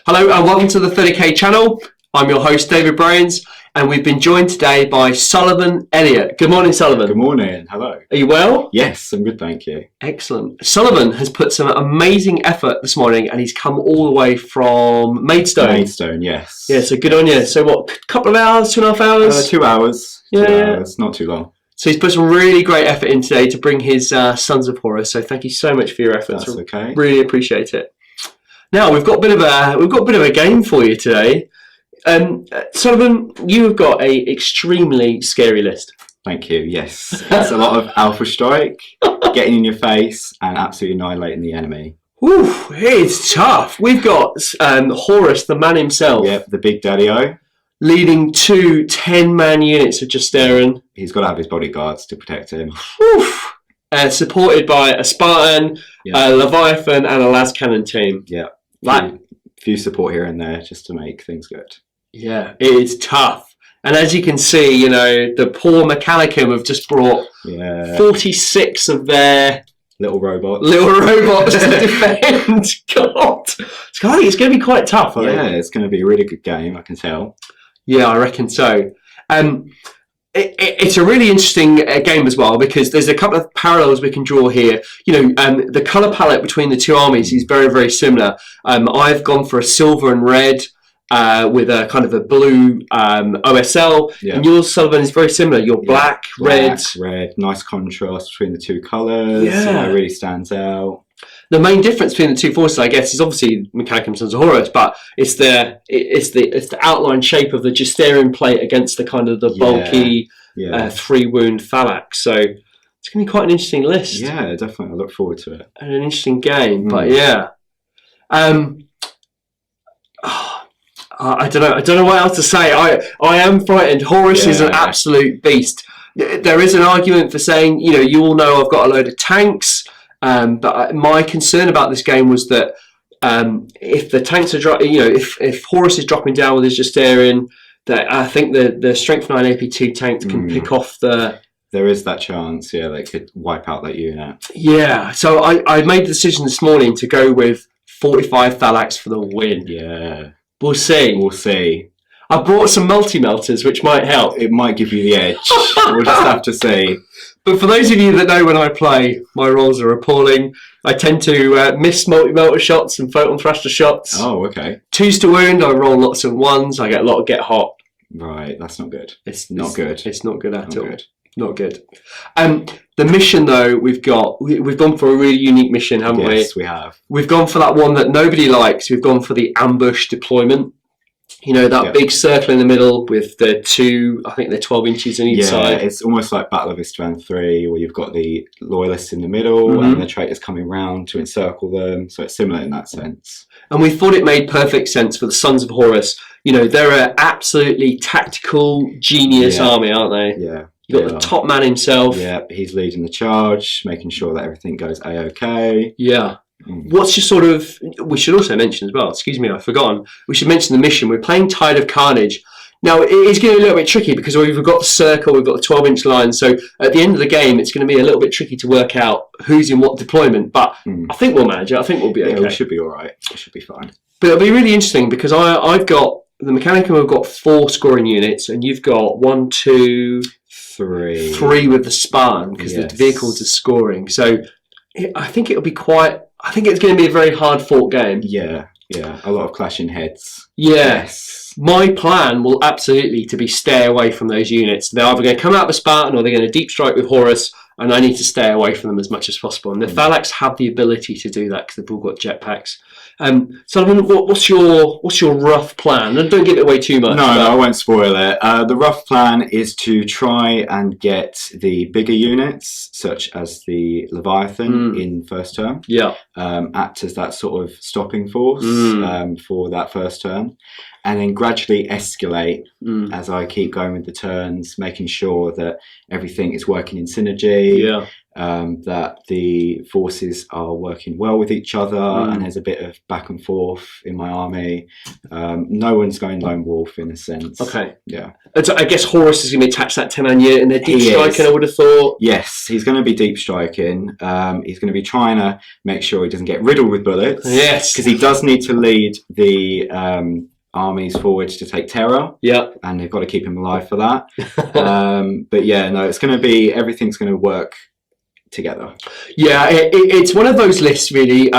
Hello and welcome to the 30k channel. I'm your host David Brains and we've been joined today by Sullivan Elliott. Good morning, Sullivan. Good morning, hello. Are you well? Yes, I'm good, thank you. Excellent. Sullivan has put some amazing effort this morning and he's come all the way from Maidstone. Maidstone, yes. Yeah, so good on you. So what, a couple of hours, 2.5 hours? 2 hours. Yeah. 2 hours, not too long. So he's put some really great effort in today to bring his Sons of Horus. So thank you so much for your efforts. That's okay. Really appreciate it. Now we've got a bit of a game for you today. Sullivan, you have got a extremely scary list. Thank you. Yes, it's a lot of Alpha Strike, getting in your face and absolutely annihilating the enemy. Whew, it's tough. We've got Horus, the man himself. Yep, the big daddy-o. Leading 2 10-man units of Justarin. He's got to have his bodyguards to protect him. Supported by a Spartan, a Leviathan, and a las cannon team. Yeah, Like, few support here and there just to make things good. Yeah, it's tough. And as you can see, you know, the poor Mechanicum have just brought 46 of their little robots to defend. God, it's going to be quite tough. I think. It's going to be a really good game, I can tell. Yeah, I reckon so. It's a really interesting game as well because there's a couple of parallels we can draw here. You know, the colour palette between the two armies is very, very similar. I've gone for a silver and red with a kind of a blue OSL, and yours, Sullivan, is very similar. You're black, red. Nice contrast between the two colours. Yeah, it really stands out. The main difference between the two forces, I guess, is obviously Mechanicum Sons of Horus, but it's the outline shape of the Justarin plate against the kind of the bulky 3-wound Phalanx. So it's going to be quite an interesting list. Yeah, definitely. I look forward to it. And an interesting game, but yeah. I don't know what else to say. I am frightened. Horus is an absolute beast. There is an argument for saying, you know, you all know I've got a load of tanks. But my concern about this game was that if the tanks are dropping, you know, if Horus is dropping down with his Justarin, that I think the Strength 9 AP2 tanks can pick off the. There is that chance, they could wipe out that unit. Yeah, so I made the decision this morning to go with 45 Phalanx for the win. Yeah, we'll see. We'll see. I brought some multi-melters, which might help. It might give you the edge. We'll just have to see. But for those of you that know when I play, my rolls are appalling. I tend to miss multi-melter shots and photon thruster shots. Oh, okay. 2s to wound, I roll lots of 1s. I get a lot of get hot. Right, that's not good. It's not good. It's not good at all. Not good. The mission, though, we've gone for a really unique mission, haven't we? Yes, we have. We've gone for that one that nobody likes. We've gone for the ambush deployment. You know, that big circle in the middle with the two, I think they're 12 inches on each side. Yeah, it's almost like Battle of Istvan 3, where you've got the loyalists in the middle and the traitors coming round to encircle them. So it's similar in that sense. And we thought it made perfect sense for the Sons of Horus. You know, they're an absolutely tactical genius army, aren't they? Yeah. You've got the top man himself. Yeah, he's leading the charge, making sure that everything goes A-OK. Yeah. What's your sort of... We should also mention as well, excuse me, I've forgotten. We should mention the mission. We're playing Tide of Carnage. Now, it is going to be a little bit tricky because we've got the circle, we've got the 12-inch line. So at the end of the game, it's going to be a little bit tricky to work out who's in what deployment. But I think we'll manage it. I think we'll be okay. Yeah, we should be all right. We should be fine. But it'll be really interesting because I've got... The Mechanicum have got 4 scoring units and you've got 1, 2... 3 with the Spartan because the vehicles are scoring. So I think it'll be quite... I think it's going to be a very hard fought game. Yeah, a lot of clashing heads. Yes. My plan will absolutely to be stay away from those units. They're either going to come out of a Spartan or they're going to deep strike with Horus, and I need to stay away from them as much as possible. And the Phalanx have the ability to do that because they've all got jetpacks. Sullivan, what's your rough plan? And don't give it away too much. No, I won't spoil it. The rough plan is to try and get the bigger units, such as the Leviathan, in first turn. Yeah. Act as that sort of stopping force for that first turn. and then gradually escalate as I keep going with the turns, making sure that everything is working in synergy, that the forces are working well with each other, and there's a bit of back and forth in my army. No one's going lone wolf in a sense. Okay. Yeah. And so I guess Horus is going to be attached to that 10-man unit, and they're deep striking, I would have thought. Yes, he's going to be deep striking. He's going to be trying to make sure he doesn't get riddled with bullets. Yes. Because he does need to lead the armies forwards to take terror. Yeah. And they've got to keep him alive for that. But yeah, no, it's going to be, everything's going to work together. Yeah, it's one of those lists really.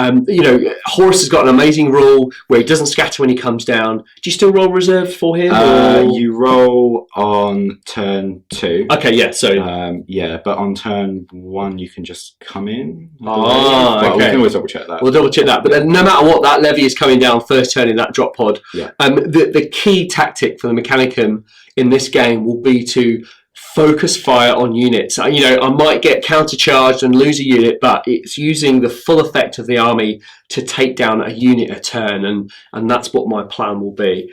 Horus has got an amazing rule where he doesn't scatter when he comes down. Do you still roll reserve for him? You roll on turn 2. Okay, yeah. So but on turn 1 you can just come in. Okay. We can always double check that. We'll double check that. But then, no matter what, that levy is coming down first turn in that drop pod. Yeah. The key tactic for the Mechanicum in this game will be to focus fire on units. I might get countercharged and lose a unit, but it's using the full effect of the army to take down a unit a turn, and that's what my plan will be.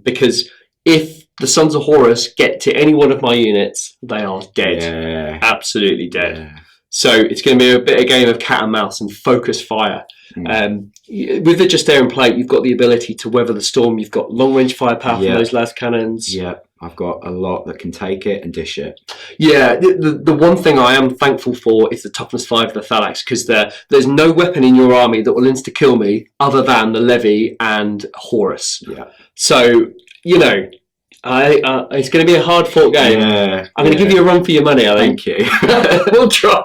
Because if the Sons of Horus get to any one of my units, they are dead. Yeah. Absolutely dead. Yeah. So it's going to be a bit of a game of cat and mouse and focus fire. With the Justarian plate, you've got the ability to weather the storm. You've got long range firepower from those las cannons. Yeah, I've got a lot that can take it and dish it. Yeah, the one thing I am thankful for is the toughness 5 of the Thalax, because there's no weapon in your army that will insta kill me other than the Levy and Horus. Yeah. So it's going to be a hard fought game. Yeah, I'm going to give you a run for your money, I think. Thank you. We'll try.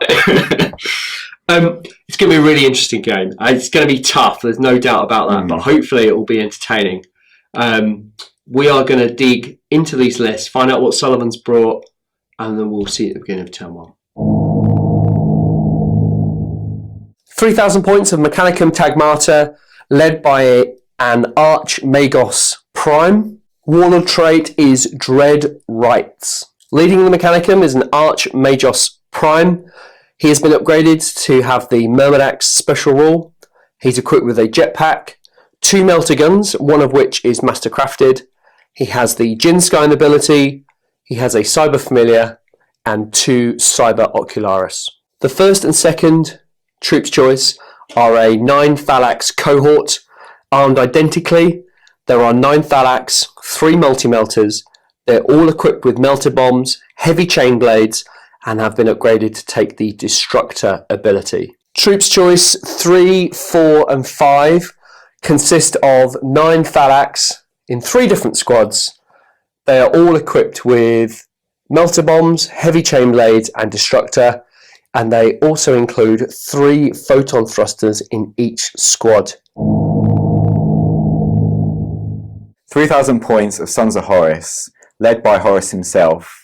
It's going to be a really interesting game. It's going to be tough, there's no doubt about that, but hopefully it will be entertaining. We are going to dig into these lists, find out what Sullivan's brought, and then we'll see at the beginning of turn 1. 3,000 points of Mechanicum Tagmata, led by an Arch Magos Prime. Warlord trait is Dread Rights. Leading the Mechanicum is an Arch Magos Prime. He has been upgraded to have the Myrmidax special rule. He's equipped with a jetpack, 2 melter guns, one of which is master crafted. He has the Jin Skyne ability. He has a Cyber Familiar and 2 Cyber Ocularis. The first and second troops choice are a 9 Thalax cohort, armed identically. There are 9 Thalax, 3 multi-melters. They're all equipped with melter bombs, heavy chain blades, and have been upgraded to take the Destructor ability. Troops choice 3, 4, and 5 consist of 9 Thalax in 3 different squads. They are all equipped with melter bombs, heavy chain blades, and Destructor, and they also include 3 photon thrusters in each squad. 3,000 points of Sons of Horus, led by Horus himself.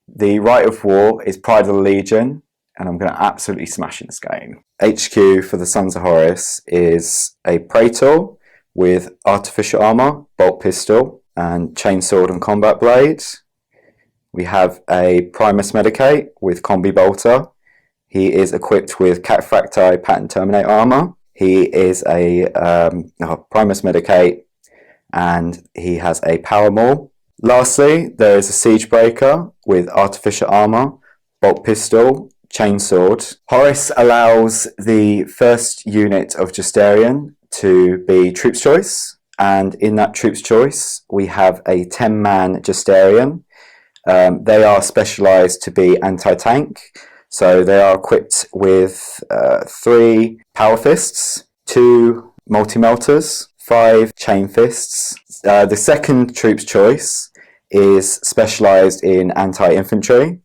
The Rite of War is Pride of the Legion, and I'm going to absolutely smash in this game. HQ for the Sons of Horus is a Praetor with Artificial Armour, Bolt Pistol, and Chainsword and Combat Blades. We have a Primus Medicate with Combi Bolter. He is equipped with Cataphracti Pattern Terminate Armour. He is a Primus Medicate, and he has a Power Maul. Lastly, there is a Siege Breaker with Artificial Armour, Bolt Pistol, Chainsword. Horus allows the first unit of Justarian to be Troops Choice, and in that Troops Choice we have a 10-man Justarian. They are specialised to be anti-tank, so they are equipped with 3 Power Fists, 2 Multi-Melters, 5 Chain Fists. The second Troops Choice is specialised in anti-infantry.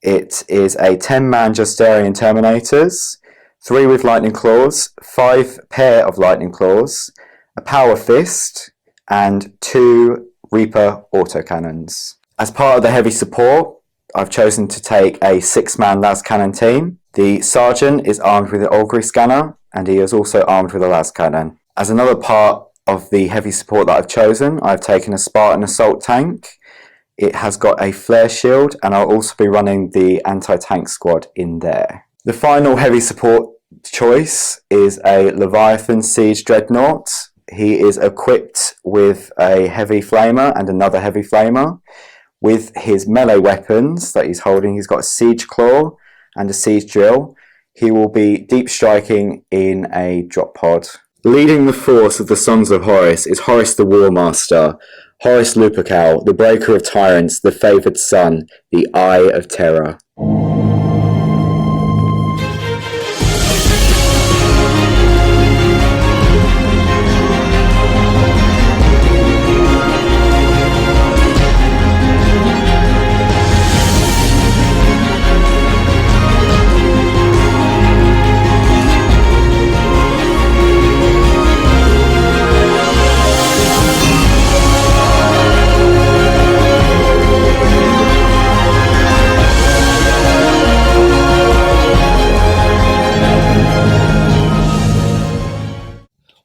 It is a 10-man Justarian Terminators, 3 with Lightning Claws, 5 pair of Lightning Claws, a Power Fist, and 2 Reaper Autocannons. As part of the heavy support, I've chosen to take a 6-man las cannon team. The Sergeant is armed with an Augury Scanner, and he is also armed with a las cannon. As another part of the heavy support that I've chosen, I've taken a Spartan Assault Tank. It has got a flare shield, and I'll also be running the anti-tank squad in there. The final heavy support choice is a Leviathan Siege Dreadnought. He is equipped with a heavy flamer and another heavy flamer. With his melee weapons that he's holding, he's got a siege claw and a siege drill. He will be deep striking in a drop pod. Leading the force of the Sons of Horus is Horus the War Master, Horus Lupercal, the breaker of tyrants, the favoured son, the Eye of Terror.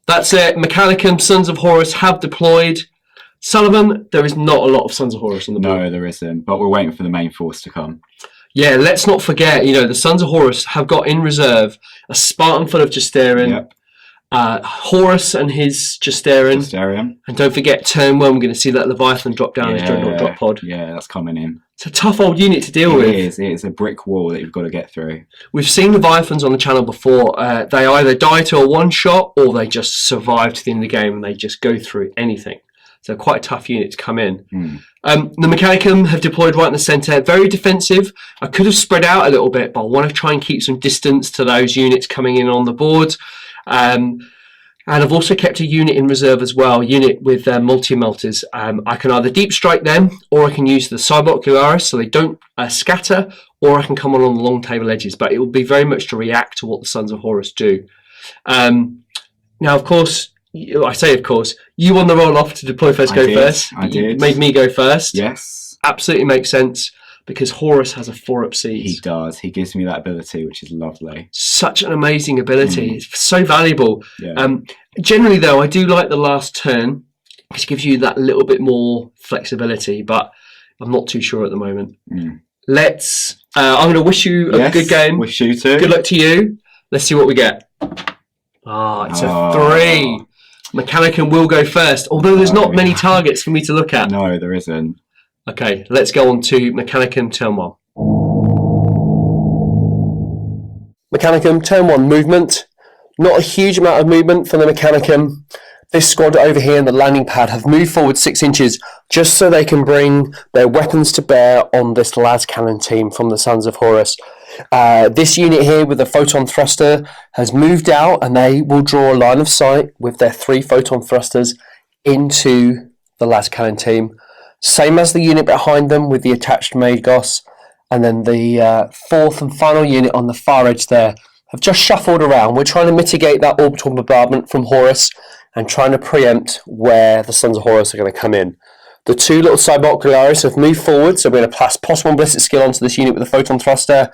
That's it. Mechanicum, Sons of Horus have deployed. Sullivan, there is not a lot of Sons of Horus on the board. No, there isn't. But we're waiting for the main force to come. Yeah, let's not forget, the Sons of Horus have got in reserve a Spartan full of Justerin, Horus and his Justerin. And don't forget, turn 1, we're going to see that Leviathan drop down his Dreadnought drop pod. Yeah, that's coming in. It's a tough old unit to deal with. It is a brick wall that you've got to get through. We've seen Leviathans on the channel before. They either die to a one-shot or they just survive to the end of the game and they just go through anything. So quite a tough unit to come in. The Mechanicum have deployed right in the centre. Very defensive. I could have spread out a little bit, but I want to try and keep some distance to those units coming in on the board. And I've also kept a unit in reserve as well, a unit with multi-melters. I can either deep strike them, or I can use the Cybocularis so they don't scatter, or I can come on the long table edges, but it will be very much to react to what the Sons of Horus do. Now, of course, I say of course, you won the roll-off to deploy first, go first. I did. You made me go first. Yes. Absolutely makes sense, because Horus has a 4-up siege. He does. He gives me that ability, which is lovely. Such an amazing ability. It's so valuable. Yeah. Generally, though, I do like the last turn, which gives you that little bit more flexibility, but I'm not too sure at the moment. I'm going to wish you a good game. Wish you too. Good luck to you. Let's see what we get. It's a 3. Mechanicum will go first, although there's not many targets for me to look at. No, there isn't. Okay, let's go on to Mechanicum turn 1. Mechanicum turn 1 movement. Not a huge amount of movement for the Mechanicum. This squad over here in the landing pad have moved forward 6 inches just so they can bring their weapons to bear on this las cannon team from the Sons of Horus. This unit here with the photon thruster has moved out, and they will draw a line of sight with their 3 photon thrusters into the las cannon team. Same as the unit behind them with the attached Magos, and then the 4th and final unit on the far edge there have just shuffled around. We're trying to mitigate that orbital bombardment from Horus and trying to preempt where the Sons of Horus are going to come in. The 2 little Cybocularis have moved forward, so we're going to pass +1 ballistic skill onto this unit with a photon thruster,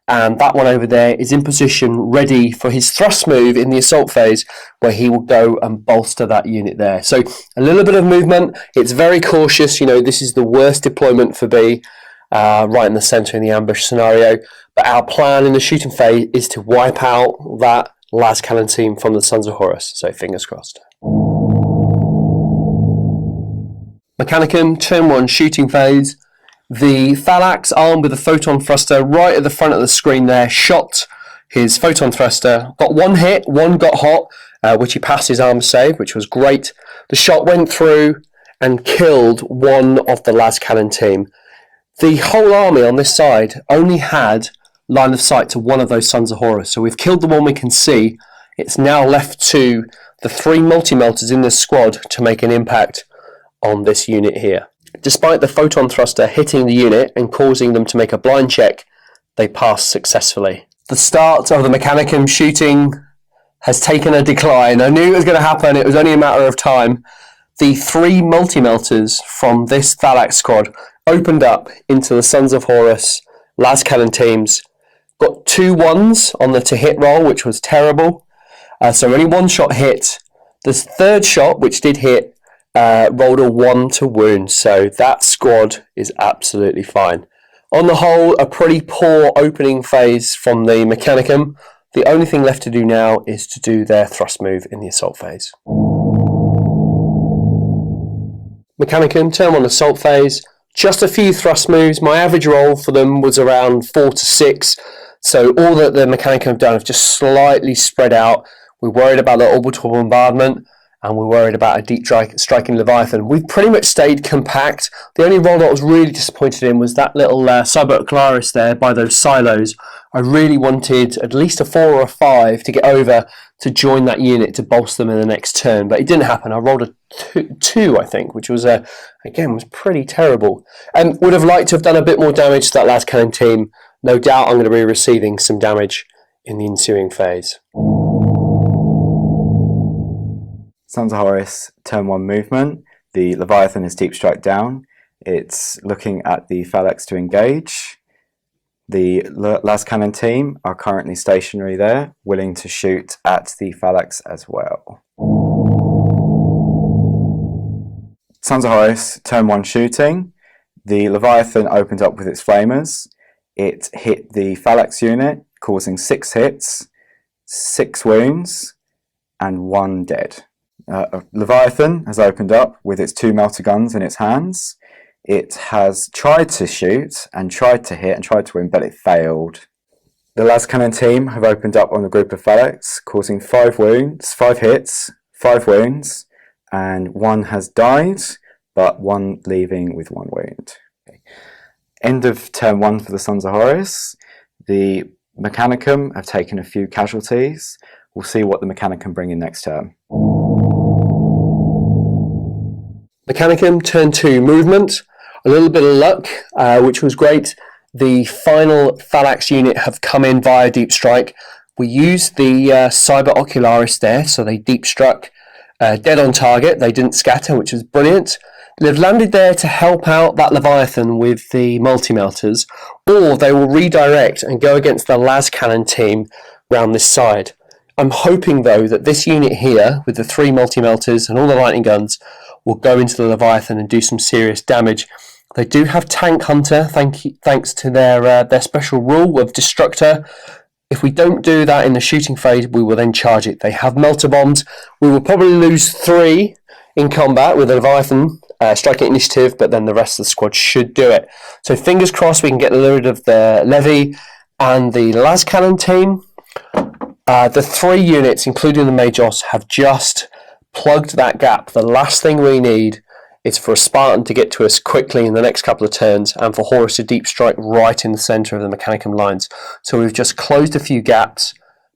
and that one over there is in position ready for his thrust move in the assault phase, where he will go and bolster that unit there. So a little bit of movement. It's very cautious. This is the worst deployment for B, right in the centre in the ambush scenario. But our plan in the shooting phase is to wipe out that las cannon team from the Sons of Horus. So fingers crossed. Mechanicum, turn 1, shooting phase. The Thalax, armed with a photon thruster, right at the front of the screen there, shot his photon thruster. Got 1 hit, 1 got hot, which he passed his armor save, which was great. The shot went through and killed 1 of the las cannon team. The whole army on this side only had line of sight to 1 of those Sons of Horus, so we've killed the one we can see. It's now left to the 3 multi-melters in this squad to make an impact on this unit here. Despite the photon thruster hitting the unit and causing them to make a blind check, they passed successfully. The start of the Mechanicum shooting has taken a decline. I knew it was going to happen, it was only a matter of time. The 3 multi-melters from this Thalax squad opened up into the Sons of Horus las cannon teams. Got 2 1s on the to hit roll, which was terrible. So only 1 shot hit. The 3rd shot, which did hit, rolled a 1 to wound, so that squad is absolutely fine. On the whole, a pretty poor opening phase from the Mechanicum. The only thing left to do now is to do their thrust move in the assault phase. Mechanicum, turn 1 assault phase. Just a few thrust moves. My average roll for them was around 4 to 6. So all that the Mechanicum have done have just slightly spread out. We're worried about the orbital bombardment, and we're worried about a deep striking Leviathan. We've pretty much stayed compact. The only roll that I was really disappointed in was that little Cyber Ocularis there by those silos. I really wanted at least a 4 or a 5 to get over to join that unit to bolster them in the next turn, but it didn't happen. I rolled a 2, I think, which was, again, was pretty terrible. And would have liked to have done a bit more damage to that last cannon team. No doubt I'm going to be receiving some damage in the ensuing phase. Sons of Horus, turn 1 movement. The Leviathan is deep strike down. It's looking at the phalanx to engage. The last cannon team are currently stationary there, willing to shoot at the phalanx as well. Sons of Horus, turn 1 shooting. The Leviathan opened up with its flamers. It hit the phalanx unit, causing 6 hits, 6 wounds, and 1 dead. Leviathan has opened up with its 2 melter guns in its hands. It has tried to shoot and tried to hit and tried to win, but it failed. The last cannon team have opened up on a group of phalanx, causing 5 hits, 5 wounds, and 1 has died, but 1 leaving with 1 wound. Okay. End of turn 1 for the Sons of Horus. The Mechanicum have taken a few casualties. We'll see what the Mechanicum bring in next turn. Mechanicum, turn 2 movement. A little bit of luck, which was great. The final phalanx unit have come in via deep strike. We used the Cyber Ocularis there, so they deep struck dead on target. They didn't scatter, which was brilliant. They've landed there to help out that Leviathan with the multi-melters, or they will redirect and go against the las cannon team round this side. I'm hoping though that this unit here, with the 3 multi-melters and all the lightning guns, will go into the Leviathan and do some serious damage. They do have Tank Hunter, thanks to their special rule of Destructor. If we don't do that in the shooting phase, we will then charge it. They have Melter Bombs. We will probably lose 3 in combat with the Leviathan striking initiative, but then the rest of the squad should do it. So fingers crossed we can get rid of the Levy and the las cannon team. The 3 units, including the Majos, have just plugged that gap. The last thing we need is for a Spartan to get to us quickly in the next couple of turns, and for Horus to deep strike right in the centre of the Mechanicum lines. So we've just closed a few gaps,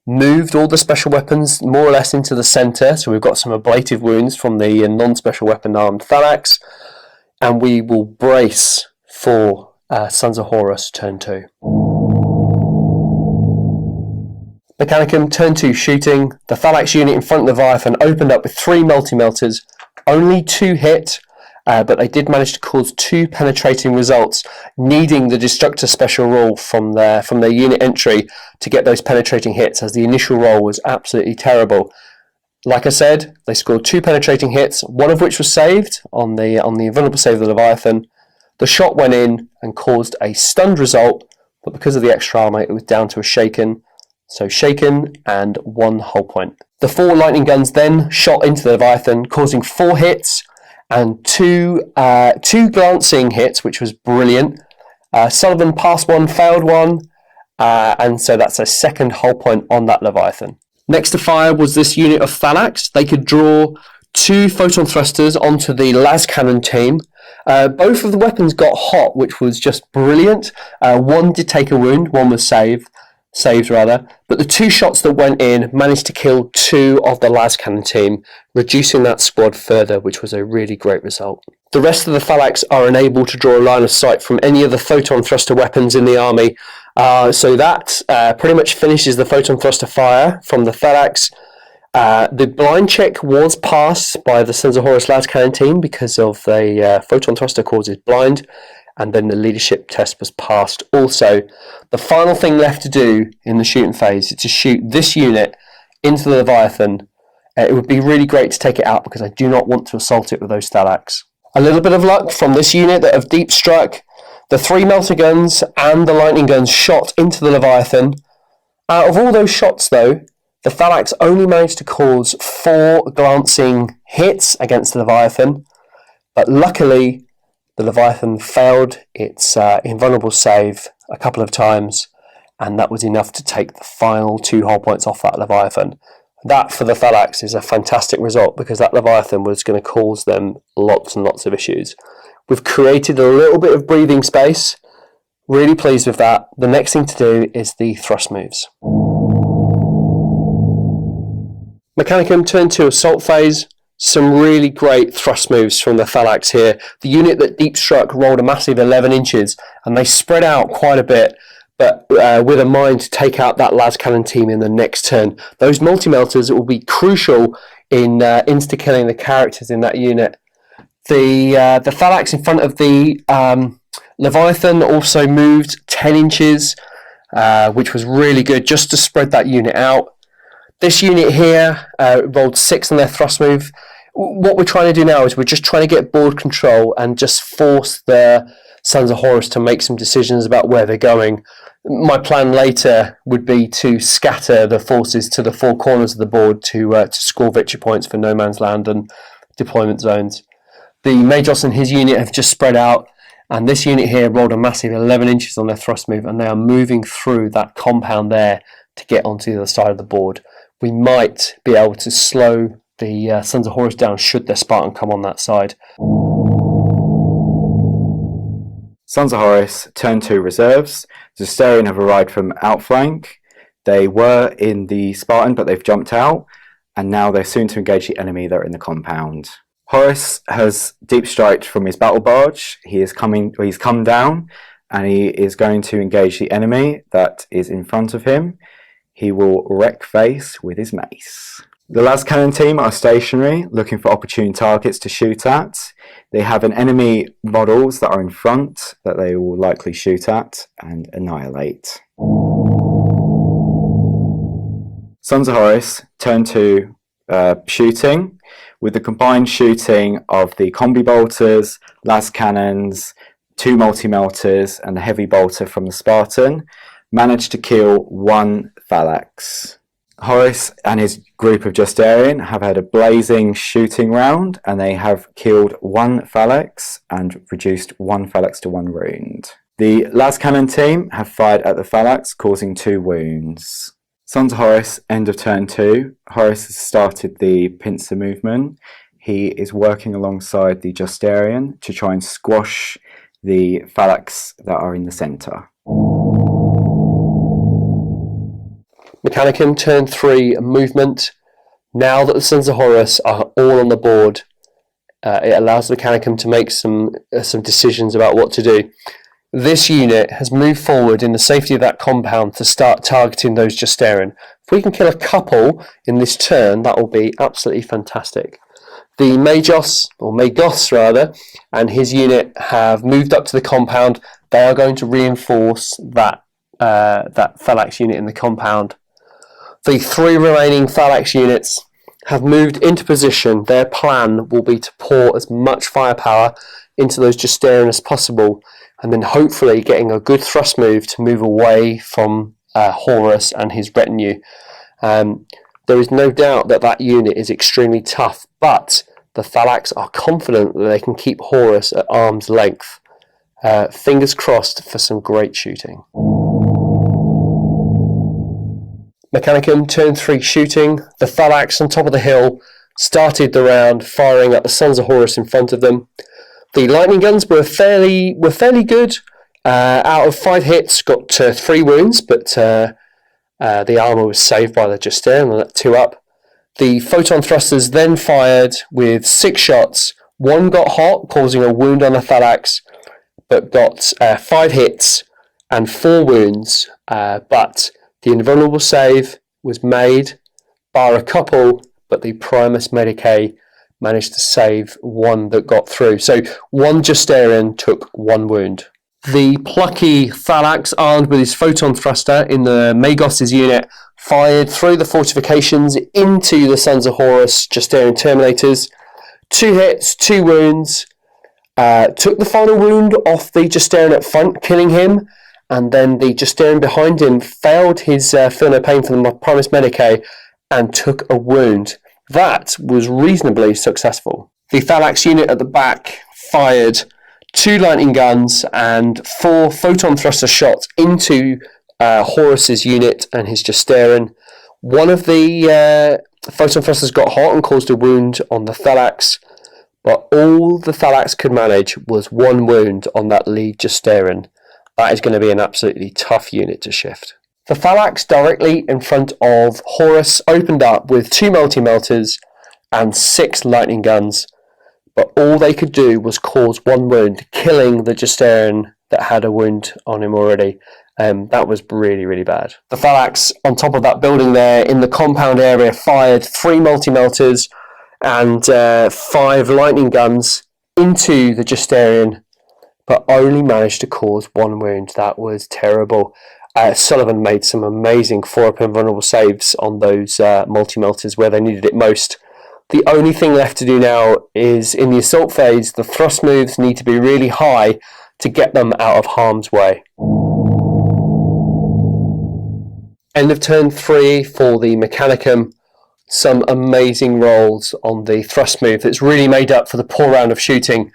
moved all the special weapons more or less into the centre, so we've got some ablative wounds from the non-special weapon armed phalanx, and we will brace for Sons of Horus turn 2. Mechanicum, turn 2 shooting. The phalanx unit in front of the Leviathan opened up with 3 multi-melters, only 2 hit, but they did manage to cause 2 penetrating results, needing the Destructor special roll from their unit entry to get those penetrating hits, as the initial roll was absolutely terrible. Like I said, they scored 2 penetrating hits, one of which was saved on the invulnerable save of the Leviathan. The shot went in and caused a stunned result, but because of the extra armour, it was down to a shaken. So shaken and 1 hull point. The 4 lightning guns then shot into the Leviathan, causing 4 hits and 2 glancing hits, which was brilliant. Sullivan passed 1, failed 1, and so that's a 2nd hull point on that Leviathan. Next to fire was this unit of phalanx. They could draw 2 photon thrusters onto the las cannon team. Both of the weapons got hot, which was just brilliant. 1 did take a wound, 1 was saved, but the 2 shots that went in managed to kill 2 of the las cannon team, reducing that squad further, which was a really great result. The rest of the phalanx are unable to draw a line of sight from any of the photon thruster weapons in the army, so that pretty much finishes the photon thruster fire from the phalanx. The blind check was passed by the Sons of Horus las cannon team because of the photon thruster causes blind, and then the leadership test was passed also. The final thing left to do in the shooting phase is to shoot this unit into the Leviathan. It would be really great to take it out because I do not want to assault it with those Thalax. A little bit of luck from this unit that have deep struck. The 3 melter guns and the lightning guns shot into the Leviathan. Out of all those shots though, the Thalax only managed to cause 4 glancing hits against the Leviathan. But luckily, the Leviathan failed its invulnerable save a couple of times, and that was enough to take the final 2 hull points off that Leviathan. That, for the Thalax, is a fantastic result because that Leviathan was going to cause them lots and lots of issues. We've created a little bit of breathing space. Really pleased with that. The next thing to do is the thrust moves. Mechanicum turn to assault phase. Some really great thrust moves from the Thalax here. The unit that deep struck rolled a massive 11 inches and they spread out quite a bit, but with a mind to take out that las cannon team in the next turn. Those multi-melters will be crucial in insta-killing the characters in that unit. The Thalax in front of the Leviathan also moved 10 inches, which was really good just to spread that unit out. This unit here rolled 6 on their thrust move. What we're trying to do now is we're just trying to get board control and just force the Sons of Horus to make some decisions about where they're going. My plan later would be to scatter the forces to the 4 corners of the board to score victory points for no man's land and deployment zones. The Magos and his unit have just spread out, and this unit here rolled a massive 11 inches on their thrust move, and they are moving through that compound there to get onto the other side of the board. We might be able to slow the Sons of Horus down should their Spartan come on that side. Sons of Horus turn 2 reserves. Zasterian have arrived from outflank. They were in the Spartan, but they've jumped out, and now they're soon to engage the enemy that are in the compound. Horus has deep striked from his battle barge. He's come down, and he is going to engage the enemy that is in front of him. He will wreck face with his mace. The las cannon team are stationary, looking for opportune targets to shoot at. They have an enemy models that are in front that they will likely shoot at and annihilate. Sons of Horus turn to shooting, with the combined shooting of the combi bolters, las cannons, 2 multi-melters and the heavy bolter from the Spartan, managed to kill 1 Thalax. Horus and his group of Justarian have had a blazing shooting round, and they have killed 1 Thalax and reduced 1 Thalax to 1 wound. The las cannon team have fired at the Thalax, causing 2 wounds. Sons of Horus, end of turn 2. Horus has started the pincer movement. He is working alongside the Justarian to try and squash the Thalax that are in the centre. Mechanicum turn 3 movement. Now that the Sons of Horus are all on the board, it allows Mechanicum to make some decisions about what to do. This unit has moved forward in the safety of that compound to start targeting those Justarian. If we can kill a couple in this turn, that will be absolutely fantastic. The Magos rather, and his unit have moved up to the compound. They are going to reinforce that Thalax unit in the compound. The 3 remaining Thalax units have moved into position. Their plan will be to pour as much firepower into those Justarian as possible, and then hopefully getting a good thrust move to move away from Horus and his retinue. There is no doubt that unit is extremely tough, but the Thalax are confident that they can keep Horus at arm's length. Fingers crossed for some great shooting. Mechanicum turn 3 shooting. The Thalax on top of the hill started the round firing at the Sons of Horus in front of them. The lightning guns were fairly good. Out of 5 hits, got 3 wounds, but the armour was saved by the Justarian and that 2 up. The photon thrusters then fired with 6 shots. 1 got hot, causing a wound on the Thalax, but got 5 hits and 4 wounds. But the invulnerable save was made, bar a couple, but the Primus Medicae managed to save 1 that got through. So 1 Justarian took 1 wound. The plucky Thalax, armed with his photon thruster in the Magos' unit, fired through the fortifications into the Sons of Horus Justarian Terminators. 2 hits, 2 wounds. Took the final wound off the Justarian at front, killing him. And then the Justarian behind him failed his Feel No Pain from the Primus Medicae and took a wound. That was reasonably successful. The Thalax unit at the back fired 2 lightning guns and 4 photon thruster shots into Horus's unit and his Justarin. One of the photon thrusters got hot and caused a wound on the Thalax, but all the Thalax could manage was 1 wound on that lead Justarin. That is going to be an absolutely tough unit to shift. The Thalax directly in front of Horus opened up with 2 multi-melters and 6 lightning guns, but all they could do was cause 1 wound, killing the Justarin that had a wound on him already. That was really, really bad. The Thalax on top of that building there in the compound area fired 3 multi-melters and 5 lightning guns into the Justarin, but only managed to cause 1 wound. That was terrible. Sullivan made some amazing 4-up invulnerable saves on those multi-melters where they needed it most. The only thing left to do now is, in the assault phase, the thrust moves need to be really high to get them out of harm's way. End of turn 3 for the Mechanicum. Some amazing rolls on the thrust move that's really made up for the poor round of shooting.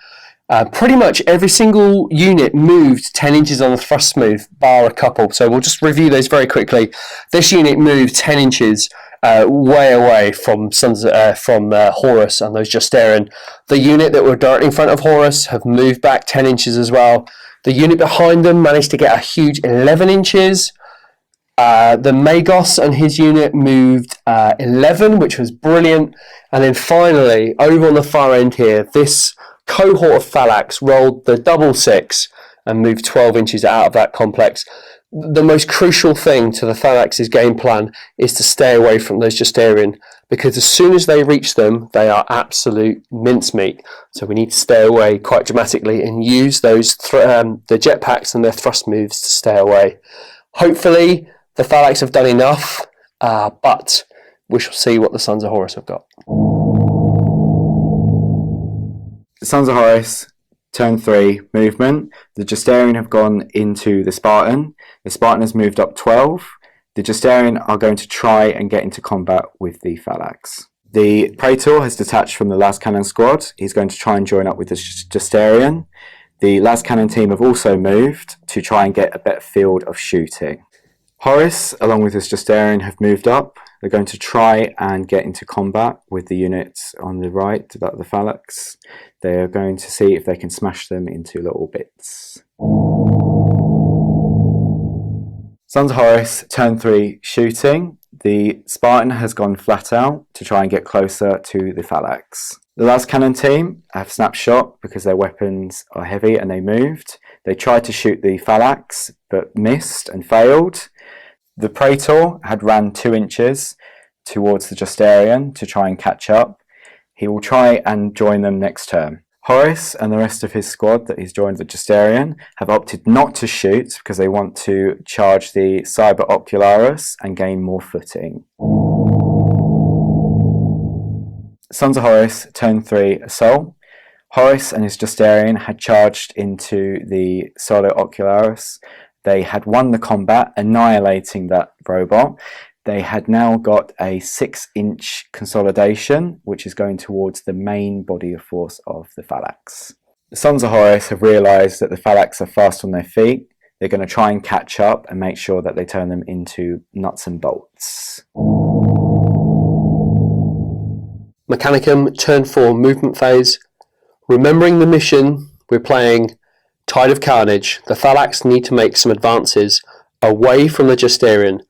Pretty much every single unit moved 10 inches on the thrust move, bar a couple. So we'll just review those very quickly. This unit moved 10 inches way away from Horus and those Justarin. The unit that were directly in front of Horus have moved back 10 inches as well. The unit behind them managed to get a huge 11 inches. The Magos and his unit moved 11, which was brilliant. And then finally, over on the far end here, this cohort of Thalax rolled the double 6 and moved 12 inches out of that complex. The most crucial thing to the Thalax's game plan is to stay away from those Justarin, because as soon as they reach them, they are absolute mincemeat. So we need to stay away quite dramatically and use those the jetpacks and their thrust moves to stay away. Hopefully, the Thalax have done enough, but we shall see what the Sons of Horus have got. Sons of Horus, turn 3, movement. The Justarin have gone into the Spartan. The Spartan has moved up 12. The Justarin are going to try and get into combat with the Thalax. The Praetor has detached from the Las Cannon squad. He's going to try and join up with the Justarin. The Las Cannon team have also moved to try and get a better field of shooting. Horus, along with his Justarin, have moved up. They're going to try and get into combat with the units on the right, the Thalax. They are going to see if they can smash them into little bits. Sons of Horus, turn 3, shooting. The Spartan has gone flat out to try and get closer to the Thalax. The Las Cannon team have snapshot because their weapons are heavy and they moved. They tried to shoot the Thalax but missed and failed. The Praetor had ran 2 inches towards the Justarin to try and catch up. He will try and join them next turn. Horus and the rest of his squad that he's joined the Justarin have opted not to shoot because they want to charge the Cyber Ocularis and gain more footing. Sons of Horus, turn 3, assault. Horus and his Justarin had charged into the Cyber Ocularis. They had won the combat, annihilating that robot. They had now got a 6-inch consolidation, which is going towards the main body of force of the Thalax. The Sons of Horus have realised that the Thalax are fast on their feet. They're going to try and catch up and make sure that they turn them into nuts and bolts. Mechanicum, turn 4, movement phase. Remembering the mission, we're playing Tide of Carnage. The Thalax need to make some advances away from the Justarin,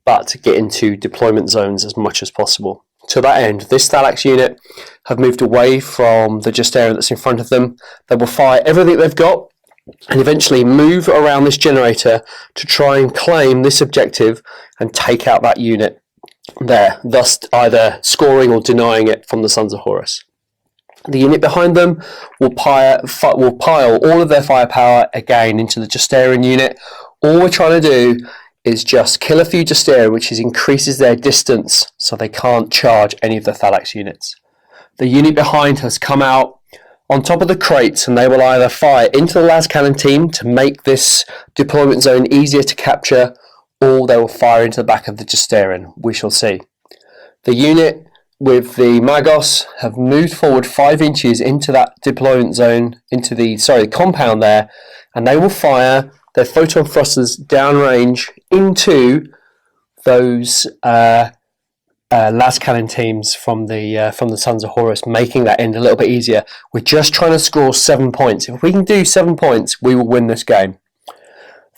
but get into deployment zones as much as possible. To that end, this Thalax unit have moved away from the Justarin that's in front of them. They will fire everything they've got and eventually move around this generator to try and claim this objective and take out that unit there, thus either scoring or denying it from the Sons of Horus. The unit behind them will pile all of their firepower again into the Justarin unit. All we're trying to do is just kill a few Justarin, which increases their distance so they can't charge any of the Thalax units. The unit behind has come out on top of the crates and they will either fire into the Las Cannon team to make this deployment zone easier to capture, or they will fire into the back of the Justarin. We shall see. The unit with the Magos have moved forward 5 inches into that deployment zone, into the compound there, and they will fire their photon thrusters downrange into those las cannon teams from the Sons of Horus, making that end a little bit easier. We're just trying to score 7 points. If we can do 7 points, we will win this game.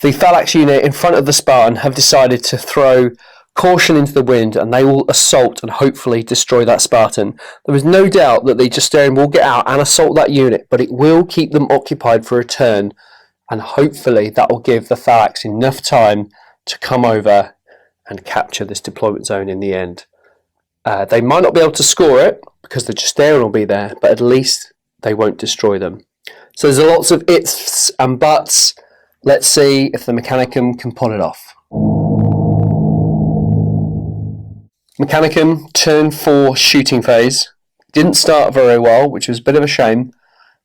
The Thalax unit in front of the Spartan have decided to throw caution into the wind, and they will assault and hopefully destroy that Spartan. There is no doubt that the Justarian will get out and assault that unit, but it will keep them occupied for a turn, and hopefully that will give the Thalax enough time to come over and capture this deployment zone in the end. They might not be able to score it because the Justarian will be there, but at least they won't destroy them. So there's lots of ifs and buts. Let's see if the Mechanicum can pull it off. Mechanicum, turn 4 shooting phase. Didn't start very well, which was a bit of a shame.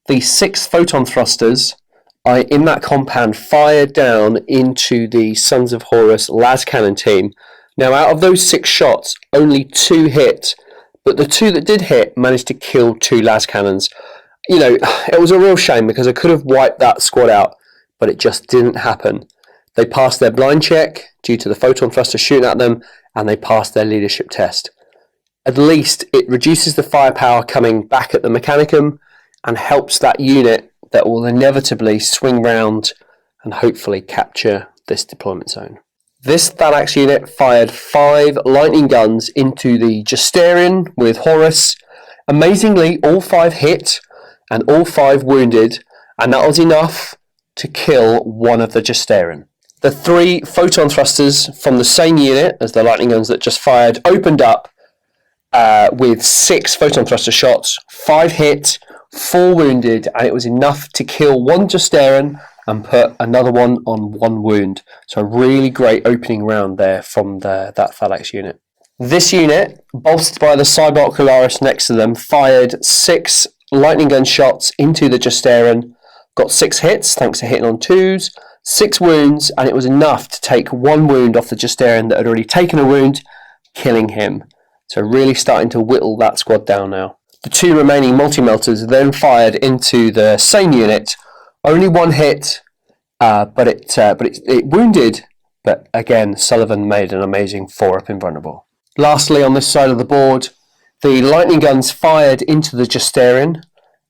The 6 photon thrusters in that compound fired down into the Sons of Horus las cannon team. Now, out of those 6 shots, only 2 hit, but the 2 that did hit managed to kill 2 las cannons. You know, it was a real shame because I could have wiped that squad out, but it just didn't happen. They passed their blind check due to the photon thruster shooting at them, and they passed their leadership test. At least it reduces the firepower coming back at the Mechanicum and helps that unit that will inevitably swing round and hopefully capture this deployment zone. This Thalax unit fired 5 lightning guns into the Justarian with Horus. Amazingly, all 5 hit and all 5 wounded, and that was enough to kill one of the Justarian. The 3 photon thrusters from the same unit as the lightning guns that just fired opened up with 6 photon thruster shots, 5 hit, 4 wounded, and it was enough to kill one Justarian and put another one on 1 wound. So a really great opening round there from that Thalax unit. This unit, bolstered by the Cybot Colaris next to them, fired 6 lightning gun shots into the Justarian, got 6 hits thanks to hitting on 2s, 6 wounds, and it was enough to take 1 wound off the Justarian that had already taken a wound, killing him. So really starting to whittle that squad down now. The 2 remaining multi-melters then fired into the same unit. Only 1 hit, but it wounded. But again, Sullivan made an amazing 4-up invulnerable. Lastly, on this side of the board, the lightning guns fired into the Justarian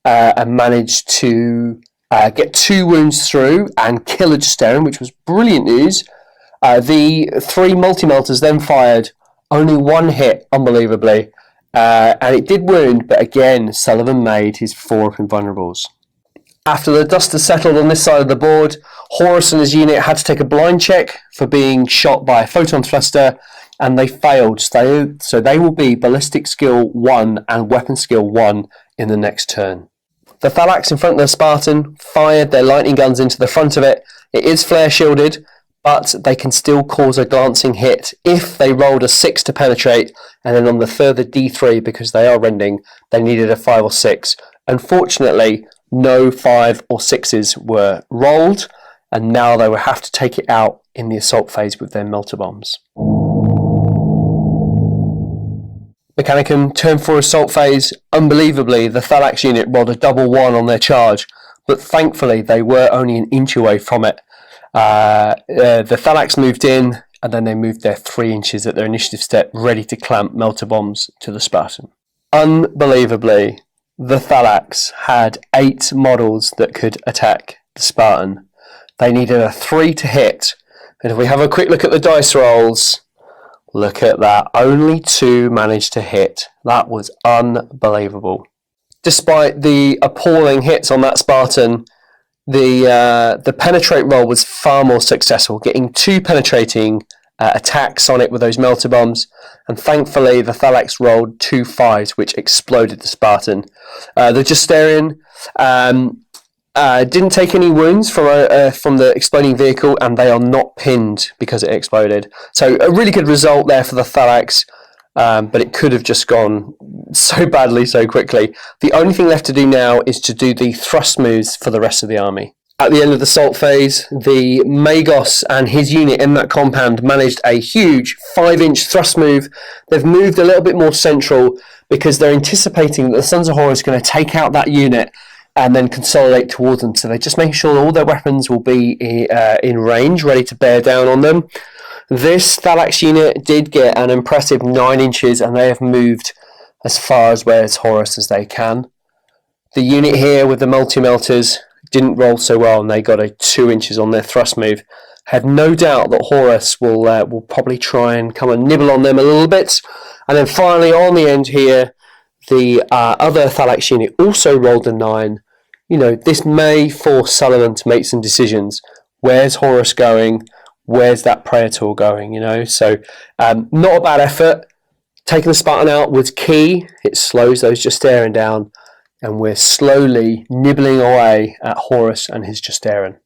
and managed to get 2 wounds through and kill a Justarian, which was brilliant news. The 3 multi-melters then fired only 1 hit, unbelievably, and it did wound, but again, Sullivan made his 4-up invulnerables. After the dust has settled on this side of the board, Horus and his unit had to take a blind check for being shot by a photon thruster, and they failed, so they will be ballistic skill 1 and weapon skill 1 in the next turn. The Thalax in front of the Spartan fired their lightning guns into the front of it. It is flare shielded, but they can still cause a glancing hit if they rolled a 6 to penetrate, and then on the further D3, because they are rending, they needed a 5 or 6. Unfortunately, no 5 or 6s were rolled, and now they will have to take it out in the assault phase with their melter bombs. Mechanicum, turn 4 assault phase. Unbelievably, the Thalax unit rolled a double 1 on their charge, but thankfully they were only an inch away from it. The Thalax moved in, and then they moved their 3 inches at their initiative step, ready to clamp melter bombs to the Spartan. Unbelievably, the Thalax had 8 models that could attack the Spartan. They needed a 3 to hit, and if we have a quick look at the dice rolls, look at that, only 2 managed to hit. That was unbelievable. Despite the appalling hits on that Spartan, the penetrate roll was far more successful, getting 2 penetrating attacks on it with those melter bombs, and thankfully the Thalax rolled 2 5s, which exploded the Spartan. The Justarian didn't take any wounds from the exploding vehicle, and they are not pinned because it exploded. So a really good result there for the Thalax, but it could have just gone so badly so quickly. The only thing left to do now is to do the thrust moves for the rest of the army. At the end of the assault phase, the Magos and his unit in that compound managed a huge 5-inch thrust move. They've moved a little bit more central, because they're anticipating that the Sons of Horus are going to take out that unit and then consolidate towards them. So they're just making sure that all their weapons will be in range, ready to bear down on them. This Thalax unit did get an impressive 9 inches, and they have moved as far as where's Horus as they can. The unit here with the multi-melters didn't roll so well, and they got a 2 inches on their thrust move. Have no doubt that Horus will probably try and come and nibble on them a little bit. And then finally on the end here, the other Thalax unit also rolled a 9. You know, this may force Sullivan to make some decisions. Where's Horus going? Where's that Praetor going? You know, so not a bad effort. Taking the Spartan out was key. It slows those Justarian down, and we're slowly nibbling away at Horus and his Justarian.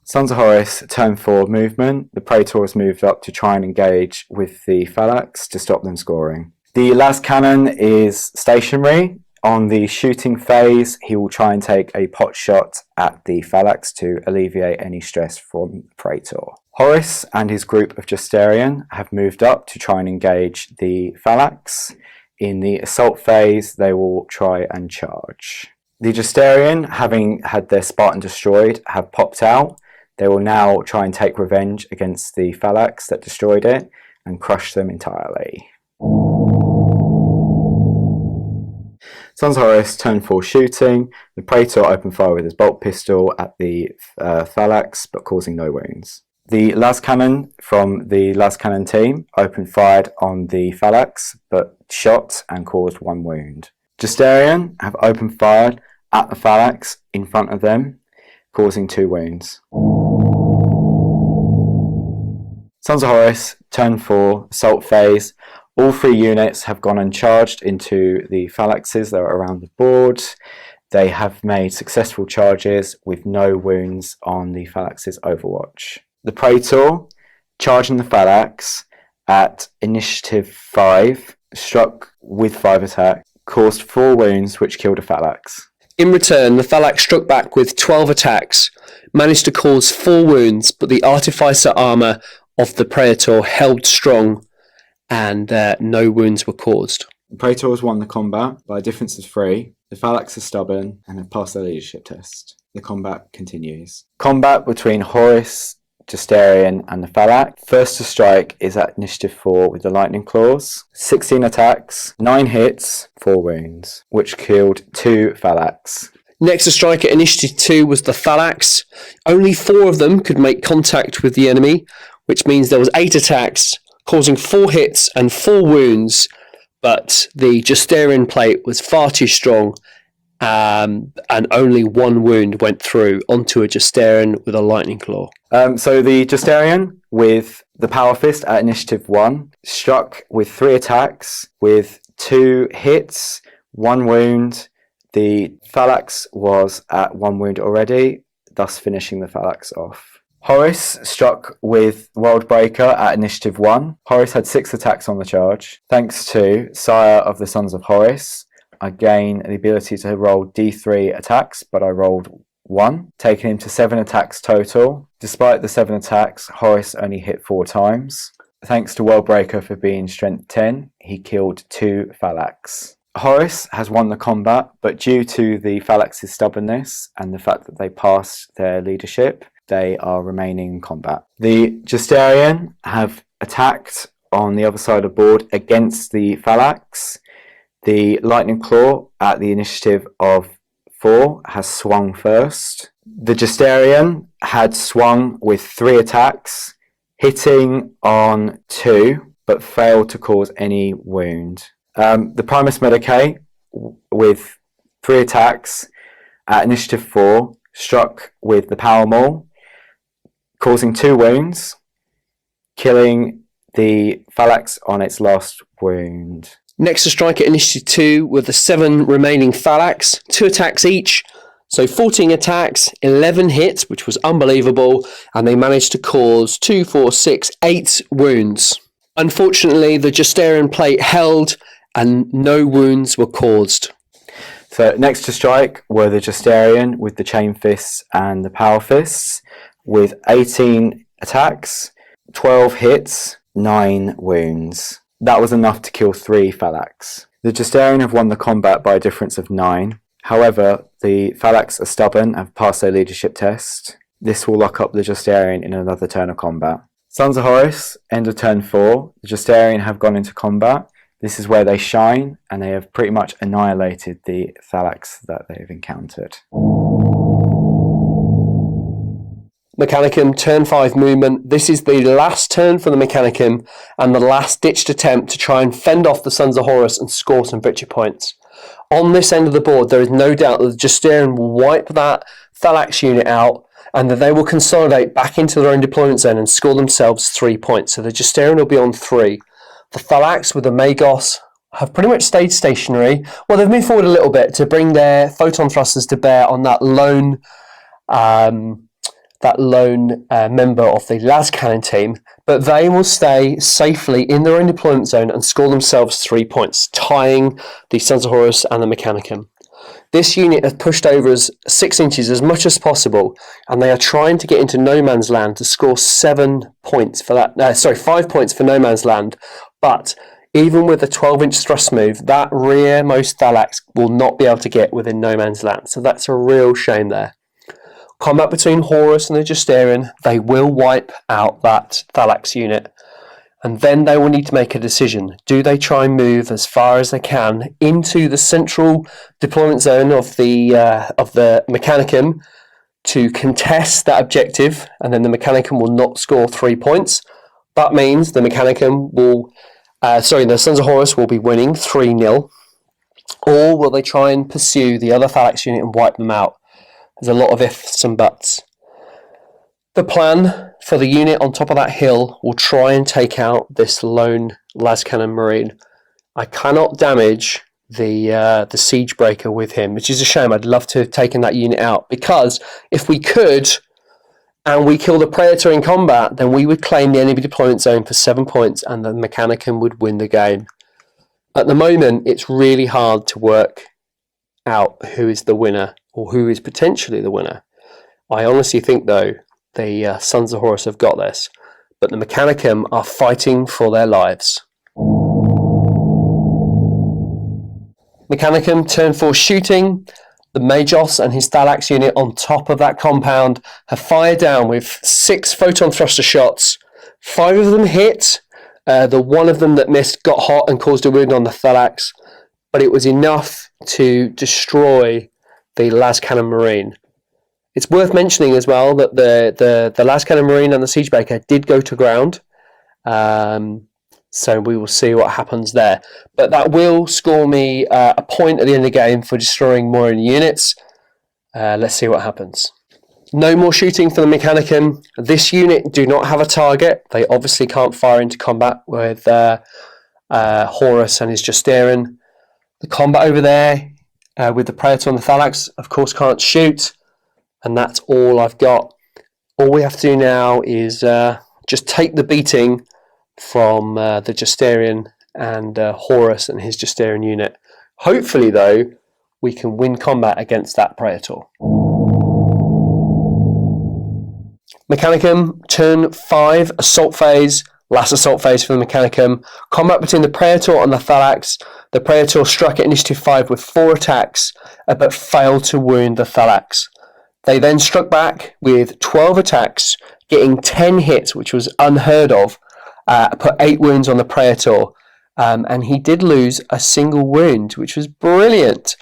Sons of Horus, turn 4 movement. The Praetor has moved up to try and engage with the Phalanx to stop them scoring. The las cannon is stationary. On the shooting phase, he will try and take a pot shot at the Phalanx to alleviate any stress from the Praetor. Horus and his group of Justarian have moved up to try and engage the Phalanx. In the assault phase, they will try and charge. The Justarian, having had their Spartan destroyed, have popped out. They will now try and take revenge against the Phalanx that destroyed it and crush them entirely. Sons of Horus, turn 4 shooting. The Praetor opened fire with his bolt pistol at the Phalanx, but causing no wounds. The las cannon from the las cannon team opened fire on the Phalanx, but shot and caused 1 wound. Justarian have opened fire at the Phalanx in front of them, causing 2 wounds. Sons of Horus, turn 4, assault phase. All 3 units have gone uncharged into the phalanxes that are around the board. They have made successful charges with no wounds on the phalanx's overwatch. The Praetor, charging the phalanx at initiative 5, struck with 5 attacks, caused 4 wounds which killed a phalanx. In return, the Phalanx struck back with 12 attacks, managed to cause 4 wounds, but the Artificer armour of the Praetor held strong, and no wounds were caused. The Praetor has won the combat by a difference of 3. The Phalanx are stubborn and have passed their leadership test. The combat continues. Combat between Horus, Justarian and the Phalanx. First to strike is at initiative 4 with the lightning claws. 16 attacks, 9 hits, 4 wounds, which killed 2 Phalanx. Next to strike at initiative 2 was the Phalanx. Only 4 of them could make contact with the enemy, which means there was 8 attacks, causing 4 hits and 4 wounds, but the Justarian plate was far too strong, and only 1 wound went through onto a Justarian with a lightning claw. So the Justarian with the Power Fist at initiative 1 struck with 3 attacks with 2 hits, 1 wound. The Phalanx was at 1 wound already, thus finishing the Phalanx off. Horus struck with Worldbreaker at initiative 1. Horus had 6 attacks on the charge. Thanks to Sire of the Sons of Horus, I gain the ability to roll D3 attacks, but I rolled 1, taking him to 7 attacks total. Despite the 7 attacks, Horus only hit 4 times. Thanks to Worldbreaker for being strength 10, he killed 2 Phalanx. Horus has won the combat, but due to the Phalanx's stubbornness and the fact that they passed their leadership, they are remaining in combat. The Justarian have attacked on the other side of the board against the Phalanx. The Lightning Claw at the initiative of 4 has swung first. The Justarian had swung with 3 attacks, hitting on 2, but failed to cause any wound. The Primus Medicae with 3 attacks at initiative 4 struck with the Power Maul, causing 2 wounds, killing the Phalanx on its last wound. Next to strike at initiative 2 were the 7 remaining Phalanx, 2 attacks each, so 14 attacks, 11 hits, which was unbelievable, and they managed to cause 2, 4, 6, 8 wounds. Unfortunately, the Justarian plate held and no wounds were caused. So next to strike were the Justarian with the Chain Fists and the Power Fists, with 18 attacks, 12 hits, 9 wounds. That was enough to kill 3 Thalax. The Justarian have won the combat by a difference of 9. However, the Thalax are stubborn and have passed their leadership test. This will lock up the Justarian in another turn of combat. Sons of Horus, end of turn 4. The Justarian have gone into combat. This is where they shine, and they have pretty much annihilated the Thalax that they have encountered. Mechanicum, turn 5 movement. This is the last turn for the Mechanicum and the last ditched attempt to try and fend off the Sons of Horus and score some victory points. On this end of the board, there is no doubt that the Justarian will wipe that Thalax unit out, and that they will consolidate back into their own deployment zone and score themselves 3 points. So the Justarian will be on 3. The Thalax with the Magos have pretty much stayed stationary. Well, they've moved forward a little bit to bring their photon thrusters to bear on that lone member of the las cannon team, but they will stay safely in their own deployment zone and score themselves 3 points, tying the Sons of Horus and the Mechanicum. This unit has pushed over as 6 inches as much as possible, and they are trying to get into no man's land to score 7 points for that. 5 points for no man's land, but even with a 12-inch thrust move, that rearmost Thalax will not be able to get within no man's land. So that's a real shame there. Combat between Horus and the Justarian, they will wipe out that Thalax unit. And then they will need to make a decision. Do they try and move as far as they can into the central deployment zone of the Mechanicum to contest that objective, and then the Mechanicum will not score 3 points? That means the Mechanicum will, the Sons of Horus will be winning 3-0. Or will they try and pursue the other Thalax unit and wipe them out? There's a lot of ifs and buts. The plan for the unit on top of that hill will try and take out this lone las cannon marine. I cannot damage the siege breaker with him, which is a shame. I'd love to have taken that unit out, because if we could and we kill the Praetor in combat, then we would claim the enemy deployment zone for 7 points and the Mechanicum would win the game. At the moment, it's really hard to work out who is the winner or who is potentially the winner. I honestly think, though, the Sons of Horus have got this, but the Mechanicum are fighting for their lives. Mechanicum, turn 4 shooting. The Magos and his Thalax unit on top of that compound have fired down with 6 photon thruster shots. 5 of them hit. The one of them that missed got hot and caused a wound on the Thalax, but it was enough to destroy the las cannon marine. It's worth mentioning as well that the las cannon marine and the siege breaker did go to ground, so we will see what happens there. But that will score me a point at the end of the game for destroying more enemy units. Let's see what happens. No more shooting for the Mechanicum. This unit do not have a target. They obviously can't fire into combat with Horus and his Justarian. The combat over there with the Praetor and the Thalax, of course, can't shoot. And that's all I've got. All we have to do now is just take the beating from the Justarian and Horus and his Justarian unit. Hopefully, though, we can win combat against that Praetor. Mechanicum, turn 5, assault phase. Last assault phase for the Mechanicum. Combat between the Praetor and the Thalax. The Praetor struck at initiative 5 with 4 attacks, but failed to wound the Thalax. They then struck back with 12 attacks, getting 10 hits, which was unheard of, put 8 wounds on the Praetor, and he did lose a single wound, which was brilliant.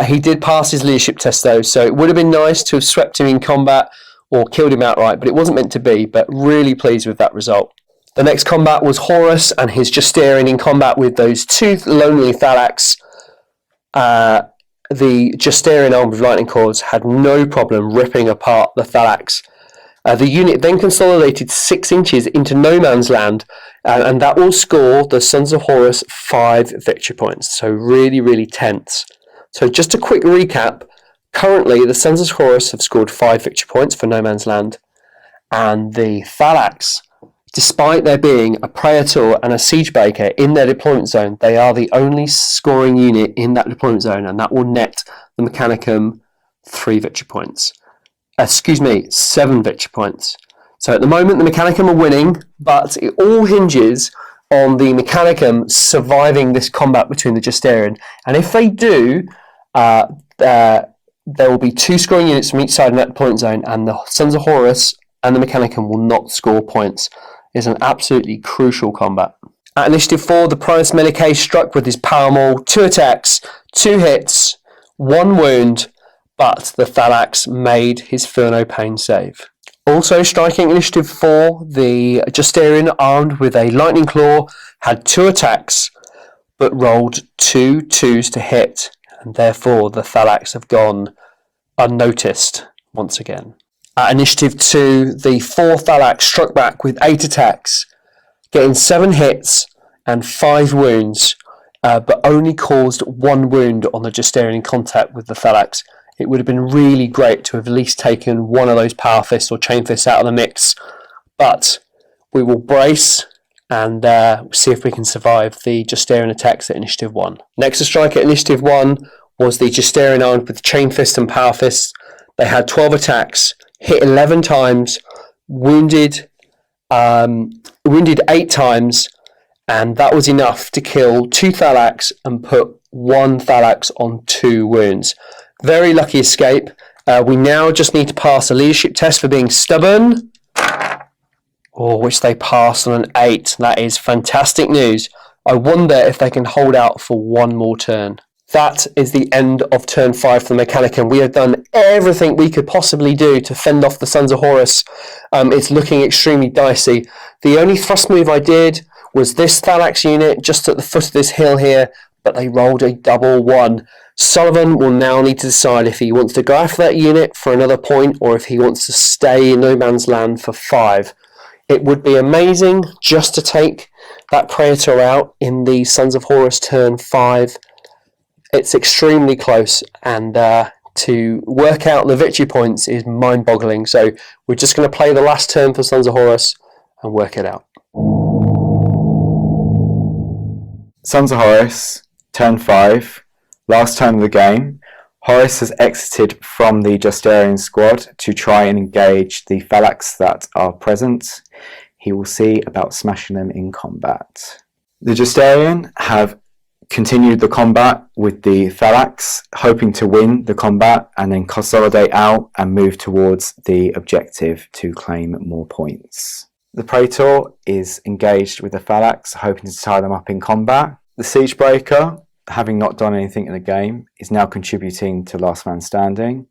He did pass his leadership test, though, so it would have been nice to have swept him in combat or killed him outright, but it wasn't meant to be, but really pleased with that result. The next combat was Horus and his Justarian in combat with those 2 lonely Thalax. The Justarian armed with lightning cords had no problem ripping apart the Thalax. The unit then consolidated 6 inches into no man's land, and that will score the Sons of Horus 5 victory points. So really, really tense. So just a quick recap. Currently, the Sons of Horus have scored 5 victory points for no man's land, and the Thalax, despite there being a Praetor and a Siege Breaker in their deployment zone, they are the only scoring unit in that deployment zone, and that will net the Mechanicum 3 victory points. 7 victory points. So at the moment, the Mechanicum are winning, but it all hinges on the Mechanicum surviving this combat between the Justarian. And if they do, there will be 2 scoring units from each side in that point zone, and the Sons of Horus and the Mechanicum will not score points. It's an absolutely crucial combat. At Initiative 4, the Primus Medicae struck with his Power Maul, 2 attacks, 2 hits, 1 wound, but the Thalax made his Feel No Pain save. Also striking Initiative 4, the Justarian, armed with a Lightning Claw, had 2 attacks, but rolled 2 2s to hit, and therefore the Thalax have gone unnoticed once again. At Initiative 2, the 4 Thalax struck back with 8 attacks, getting 7 hits and 5 wounds, but only caused 1 wound on the Justarian in contact with the Thalax. It would have been really great to have at least taken one of those Power Fists or Chain Fists out of the mix, but we will brace and see if we can survive the Justarian attacks at Initiative 1. Next to strike at Initiative 1 was the Justarian armed with Chain Fist and Power Fist. They had 12 attacks, hit 11 times, wounded 8 times, and that was enough to kill 2 Thalax and put 1 Thalax on 2 wounds. Very lucky escape. We now just need to pass a leadership test for being stubborn, which they passed on an 8. That is fantastic news. I wonder if they can hold out for 1 more turn. That is the end of turn 5 for the Mechanicum. We have done everything we could possibly do to fend off the Sons of Horus. It's looking extremely dicey. The only thrust move I did was this Thalax unit just at the foot of this hill here, but they rolled a double 1. Sullivan will now need to decide if he wants to go after that unit for another point or if he wants to stay in no man's land for 5. It would be amazing just to take that Praetor out in the Sons of Horus turn 5. It's extremely close, and to work out the victory points is mind-boggling. So we're just going to play the last turn for Sons of Horus and work it out. Sons of Horus, turn 5. Last turn of the game, Horus has exited from the Justarian squad to try and engage the Thalax that are present. He will see about smashing them in combat. The Justarian have continued the combat with the Thalax, hoping to win the combat and then consolidate out and move towards the objective to claim more points. The Praetor is engaged with the Thalax, hoping to tie them up in combat. The Siegebreaker, having not done anything in the game, is now contributing to last man standing.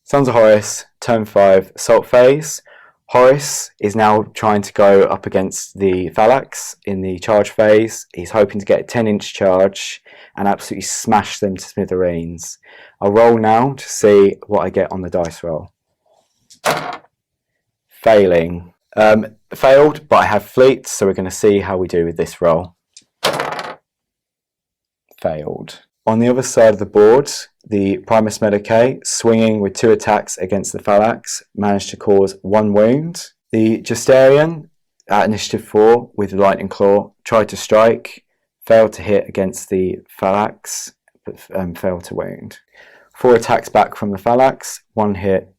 Sons of Horus, turn 5, assault phase. Horus is now trying to go up against the Thalax in the charge phase. He's hoping to get a 10-inch charge and absolutely smash them to smithereens. I'll roll now to see what I get on the dice roll. Failing. Failed, but I have fleet, so we're going to see how we do with this roll. Failed. On the other side of the board, the Primus Medicae, swinging with 2 attacks against the Thalax, managed to cause 1 wound. The Justarian, at Initiative 4, with the Lightning Claw, tried to strike, failed to hit against the Thalax, but failed to wound. 4 attacks back from the Thalax, 1 hit,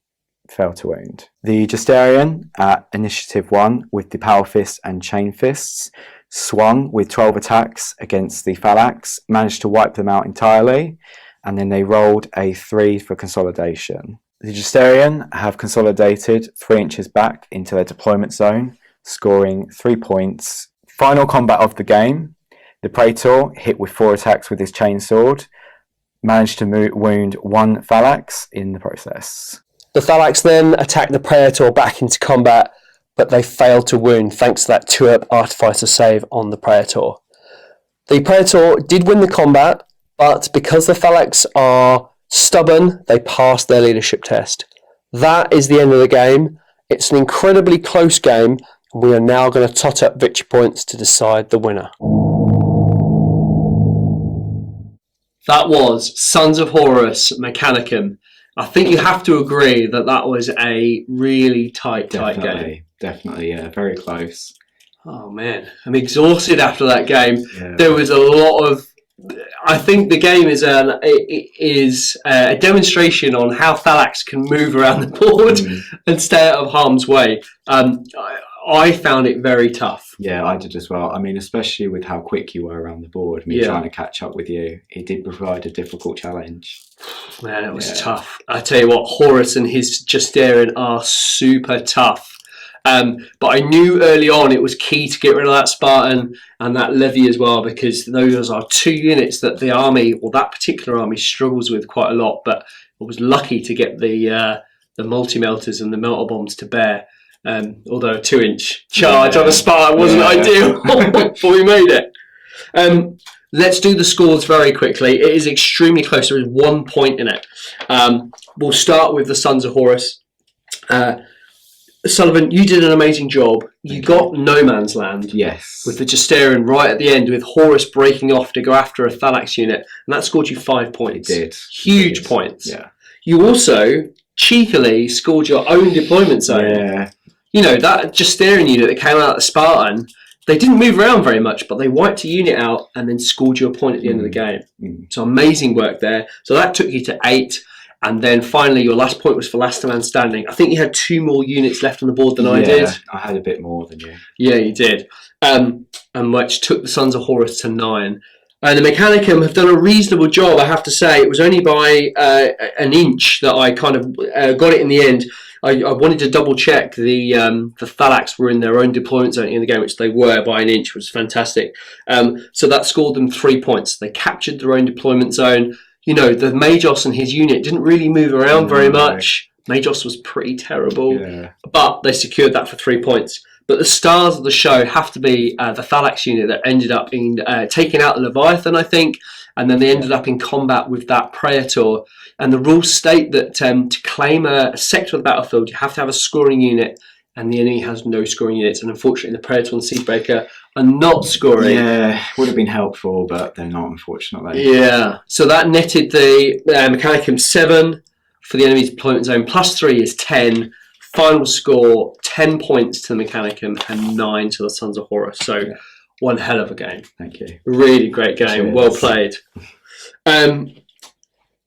failed to wound. The Justarian, at Initiative 1, with the Power Fist and Chain Fists, swung with 12 attacks against the Thalax, managed to wipe them out entirely, and then they rolled a 3 for consolidation. The Justarian have consolidated 3 inches back into their deployment zone, scoring 3 points. Final combat of the game, the Praetor hit with 4 attacks with his chainsword, managed to wound 1 Thalax in the process. The Thalax then attacked the Praetor back into combat, but they failed to wound thanks to that 2-up Artificer save on the Praetor. The Praetor did win the combat, but because the Thalax are stubborn, they passed their leadership test. That is the end of the game. It's an incredibly close game, and we are now going to tot up victory points to decide the winner. That was Sons of Horus Mechanicum. I think you have to agree that that was a really tight game. Definitely, yeah, very close. Oh man, I'm exhausted after that game. Yeah. There was a lot of. I think the game is a demonstration on how Thalax can move around the board and stay out of harm's way. I found it very tough. Yeah, I did as well. I mean, especially with how quick you were around the board, me trying to catch up with you, it did provide a difficult challenge. Man, it was tough. I tell you what, Horus and his Justarian are super tough. But I knew early on it was key to get rid of that Spartan and that Levy as well, because those are two units that the army, or that particular army, struggles with quite a lot. But I was lucky to get the multi-melters and the melter bombs to bear. Although a 2-inch charge on a Spartan wasn't ideal, but we made it. Let's do the scores very quickly. It is extremely close. There is 1 point in it. We'll start with the Sons of Horus. Sullivan, you did an amazing job. You got no man's land. Yes. With the Justarian right at the end, with Horus breaking off to go after a Thalax unit, and that scored you 5 points. It did. Huge points. Yeah. You also cheekily scored your own deployment zone. Yeah. You know, that Justarian unit that came out of the Spartan, they didn't move around very much, but they wiped a unit out and then scored you a point at the end of the game. So amazing work there. So that took you to 8. And then finally, your last point was for last man standing. I think you had 2 more units left on the board than I did. I had a bit more than you. Yeah, you did. And which took the Sons of Horus to 9. And the Mechanicum have done a reasonable job, I have to say. It was only by an inch that I kind of got it in the end. I wanted to double check the Thalax were in their own deployment zone in the game, which they were by an inch, which was fantastic. So that scored them 3 points. They captured their own deployment zone. You know, the Magos and his unit didn't really move around very much. Magos was pretty terrible, but they secured that for 3 points. But the stars of the show have to be the Thalax unit that ended up in taking out the Leviathan, I think, and then they ended up in combat with that Praetor. And the rules state that to claim a sector of the battlefield, you have to have a scoring unit, and the enemy has no scoring units. And unfortunately, the Praetor and Seedbreaker are not scoring. Yeah, would have been helpful, but they're not, unfortunately. Yeah, so that netted the Mechanicum 7 for the enemy's deployment zone. +3 is 10. Final score, 10 points to the Mechanicum and 9 to the Sons of Horus. So one hell of a game. Thank you. Really great game. Cheers. Well played.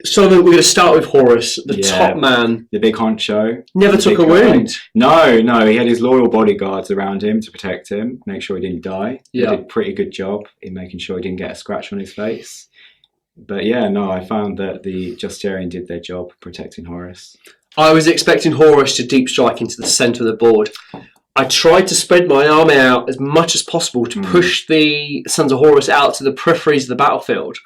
Sullivan, we're going to start with Horus, the top man. The big honcho. Never took a wound. No, he had his loyal bodyguards around him to protect him, make sure he didn't die. Yeah. He did a pretty good job in making sure he didn't get a scratch on his face. But I found that the Justarian did their job protecting Horus. I was expecting Horus to deep strike into the centre of the board. I tried to spread my army out as much as possible to push the Sons of Horus out to the peripheries of the battlefield,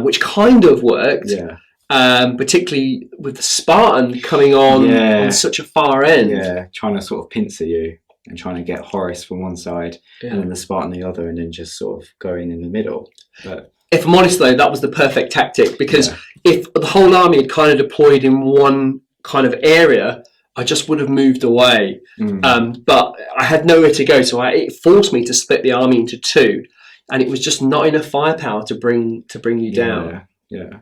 which kind of worked. Yeah. Particularly with the Spartan coming on such a far end. Yeah, trying to sort of pincer you and trying to get Horus from one side and then the Spartan the other, and then just sort of going in the middle. But if I'm honest though, that was the perfect tactic, because if the whole army had kind of deployed in one kind of area, I just would have moved away. But I had nowhere to go, so it forced me to split the army into 2, and it was just not enough firepower to bring you down. Yeah.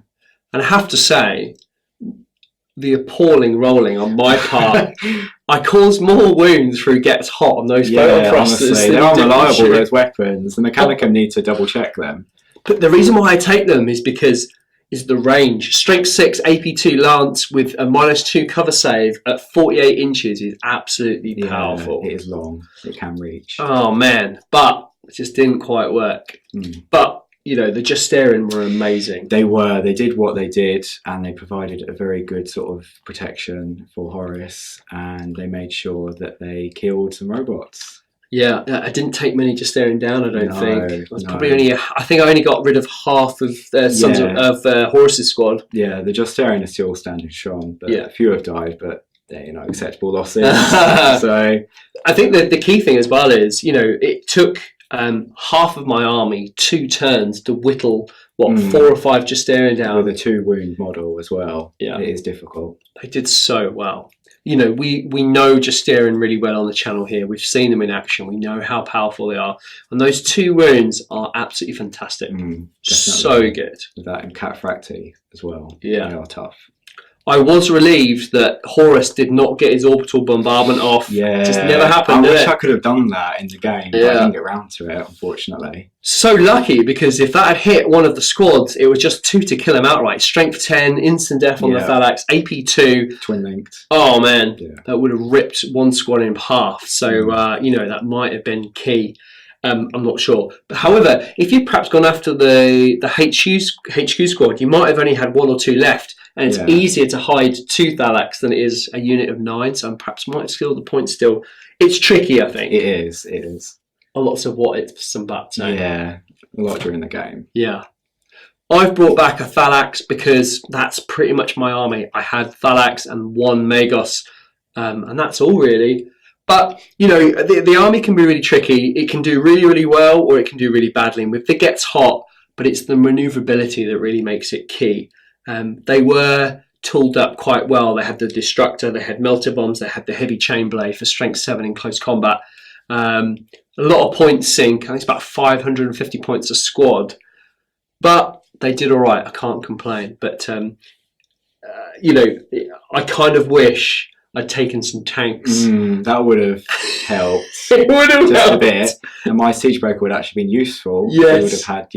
And I have to say, the appalling rolling on my part, I caused more wounds through Gets Hot on those photo thrusters. Honestly, they're unreliable, those weapons. The Mechanicum need to double check them. But the reason why I take them is because the range. Strength 6 AP2 Lance with a -2 cover save at 48 inches is absolutely powerful. It is long. It can reach. Oh man, but it just didn't quite work. But the Justarian were amazing. They were. They did what they did, and they provided a very good sort of protection for Horus, and they made sure that they killed some robots. Yeah, I didn't take many Justarian down, I don't think. It was probably only I think I only got rid of half of Sons of Horus's squad. Yeah, the Justarian are still standing strong, but a few have died, but they're acceptable losses. So I think that the key thing as well is, it took half of my army 2 turns to whittle 4 or 5 Justarian down with a 2 wound model as well. Yeah, it is difficult. They did so well. We know Justarian really well on the channel here. We've seen them in action. We know how powerful they are, and those 2 wounds are absolutely fantastic. So good. With that and Cat Fracti as well. Yeah, they are tough. I was relieved that Horus did not get his orbital bombardment off. Yeah, it just never happened. I wish I could have done that in the game, but I didn't get around to it, unfortunately. So lucky, because if that had hit one of the squads, it was just 2 to kill him outright. Strength 10, instant death on the Thalax, AP 2. Twin linked. Oh man, that would have ripped one squad in half. So, that might have been key. I'm not sure. But however, if you'd perhaps gone after the HQ squad, you might have only had 1 or 2 left. And it's easier to hide 2 Thalax than it is a unit of 9, so I perhaps might have skilled the point still. It's tricky, I think. It is. Lots of what ifs and buts. Yeah, a lot during the game. Yeah. I've brought back a Thalax because that's pretty much my army. I had Thalax and 1 Magos, and that's all really. But, the army can be really tricky. It can do really, really well, or it can do really badly. And if it gets hot, but it's the manoeuvrability that really makes it key. They were tooled up quite well. They had the Destructor, they had Melter Bombs, they had the Heavy Chain Blade for Strength 7 in close combat. A lot of points sink. I think it's about 550 points a squad. But they did all right. I can't complain. But, I kind of wish I'd taken some tanks. That would have helped. It would have just helped a bit. And my siege breaker would have actually been useful. Yes. It would have had,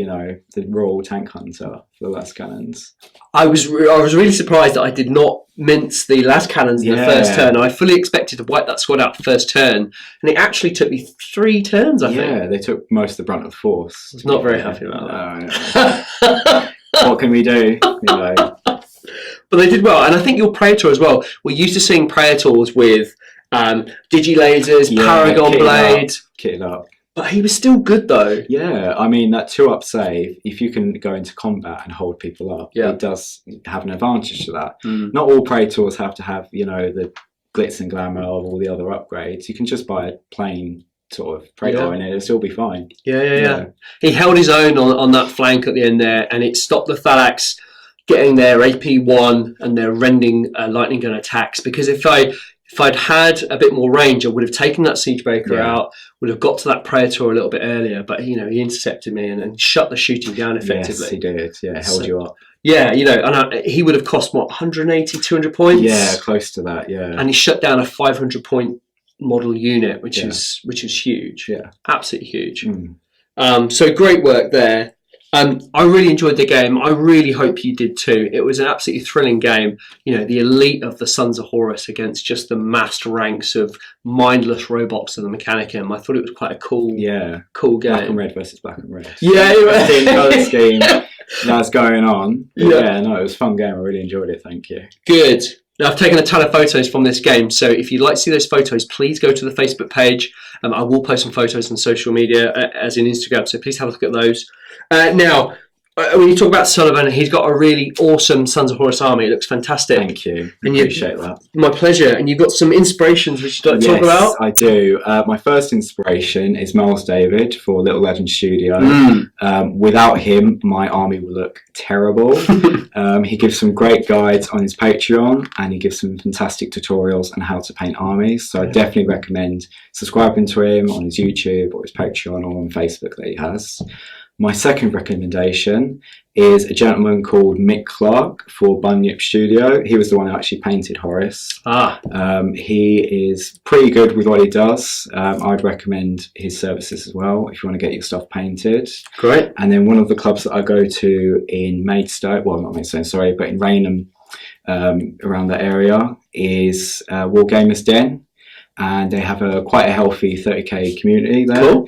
the Royal Tank Hunter for the last cannons. I was really surprised that I did not mince the last cannons in the first turn. I fully expected to wipe that squad out the first turn, and it actually took me 3 turns, I think. Yeah, they took most of the brunt of the force. I was not very happy about that. No. What can we do? But they did well, and I think your Praetor as well. We're used to seeing Praetors with Digilasers, Paragon Blade. Kitted up. But he was still good though. Yeah, I mean, that 2-up save, if you can go into combat and hold people up, it does have an advantage to that. Not all Praetors have to have, the glitz and glamour of all the other upgrades. You can just buy a plain sort of Praetor and it'll still be fine. Yeah. He held his own on that flank at the end there, and it stopped the Thalax getting their AP1 and their rending lightning gun attacks, because if I'd had a bit more range, I would have taken that siege breaker out, would have got to that Praetor a little bit earlier, but he intercepted me and shut the shooting down effectively. Yes, he did. Yeah, held you up. Yeah, and he would have cost 180, 200 points. Yeah, close to that. Yeah, and he shut down a 500 point model unit, which is huge. Yeah, absolutely huge. So great work there. I really enjoyed the game. I really hope you did too. It was an absolutely thrilling game. The elite of the Sons of Horus against just the massed ranks of mindless robots of the Mechanicum. I thought it was quite a cool game. Black and red versus black and red. Yeah, the colour scheme that's going on. It was a fun game. I really enjoyed it. Thank you. Good. Now, I've taken a ton of photos from this game, so if you'd like to see those photos, please go to the Facebook page. I will post some photos on social media, as in Instagram, so please have a look at those. Now, when you talk about Sullivan, he's got a really awesome Sons of Horus army. It looks fantastic. Thank you. Appreciate that. My pleasure. And you've got some inspirations which you'd like to talk about? Yes, I do. My first inspiration is Miles David for Little Legend Studio. Without him, my army will look terrible. He gives some great guides on his Patreon, and he gives some fantastic tutorials on how to paint armies. So I definitely recommend subscribing to him on his YouTube or his Patreon or on Facebook that he has. My second recommendation is a gentleman called Mick Clark for Bunyip Studio. He was the one who actually painted Horus. He is pretty good with what he does. I'd recommend his services as well if you want to get your stuff painted. Great. And then one of the clubs that I go to in Maidstone, well, not Maidstone, sorry, but in Raynham, around that area, is Wargamers Den. And they have quite a healthy 30k community there. Cool.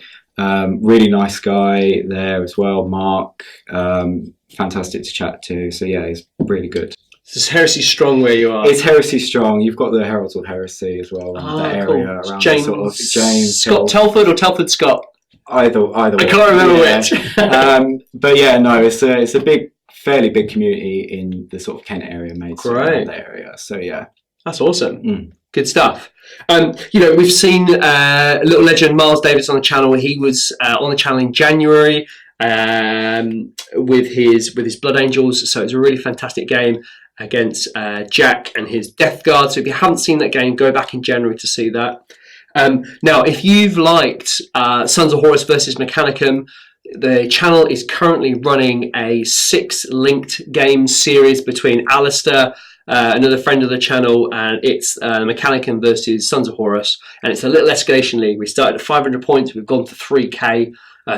Really nice guy there as well, Mark. Fantastic to chat to. So yeah, he's really good. Is Heresy strong where you are? It's Heresy strong. You've got the Heralds of Heresy as well in that area around James, sort of James Scott Telford or Telford Scott? Either way. I can't remember which. But yeah, no, it's a big, fairly big community in the sort of Kent area, Maidstone area. So yeah, that's awesome. Good stuff. We've seen Little Legend Miles Davis on the channel. He was on the channel in January with his Blood Angels. So it's a really fantastic game against Jack and his Death Guard. So if you haven't seen that game, go back in January to see that. Now, if you've liked Sons of Horus versus Mechanicum, the channel is currently running a 6 linked game series between Alistair another friend of the channel, and it's Mechanicum versus Sons of Horus, and it's a little escalation league. We started at 500 points, we've gone to 3k.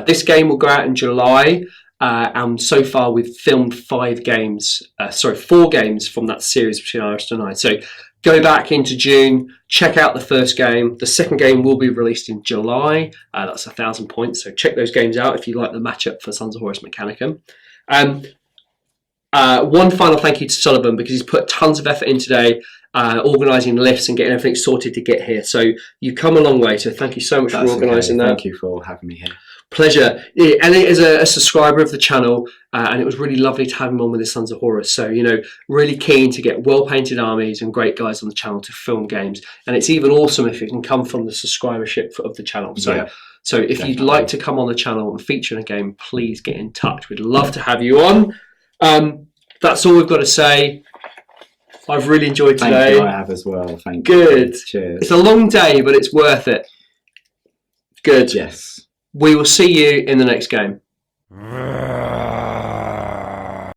This game will go out in July, and so far we've filmed 4 games from that series between Iris and I. So go back into June, check out the first game. The second game will be released in July. That's 1,000 points, so check those games out if you like the matchup for Sons of Horus Mechanicum. One final thank you to Sullivan, because he's put tons of effort in today, organising lifts and getting everything sorted to get here. So you've come a long way, so thank you so much for organising that. Thank you for having me here. Pleasure. Yeah, Elliot is a subscriber of the channel, and it was really lovely to have him on with his Sons of Horus. So, really keen to get well-painted armies and great guys on the channel to film games. And it's even awesome if it can come from the subscribership of the channel. So, so if you'd like to come on the channel and feature in a game, please get in touch. We'd love to have you on. That's all we've got to say. I've really enjoyed today. Thank you, I have as well. Thank you. Good. Cheers. It's a long day, but it's worth it. Good. Yes. We will see you in the next game.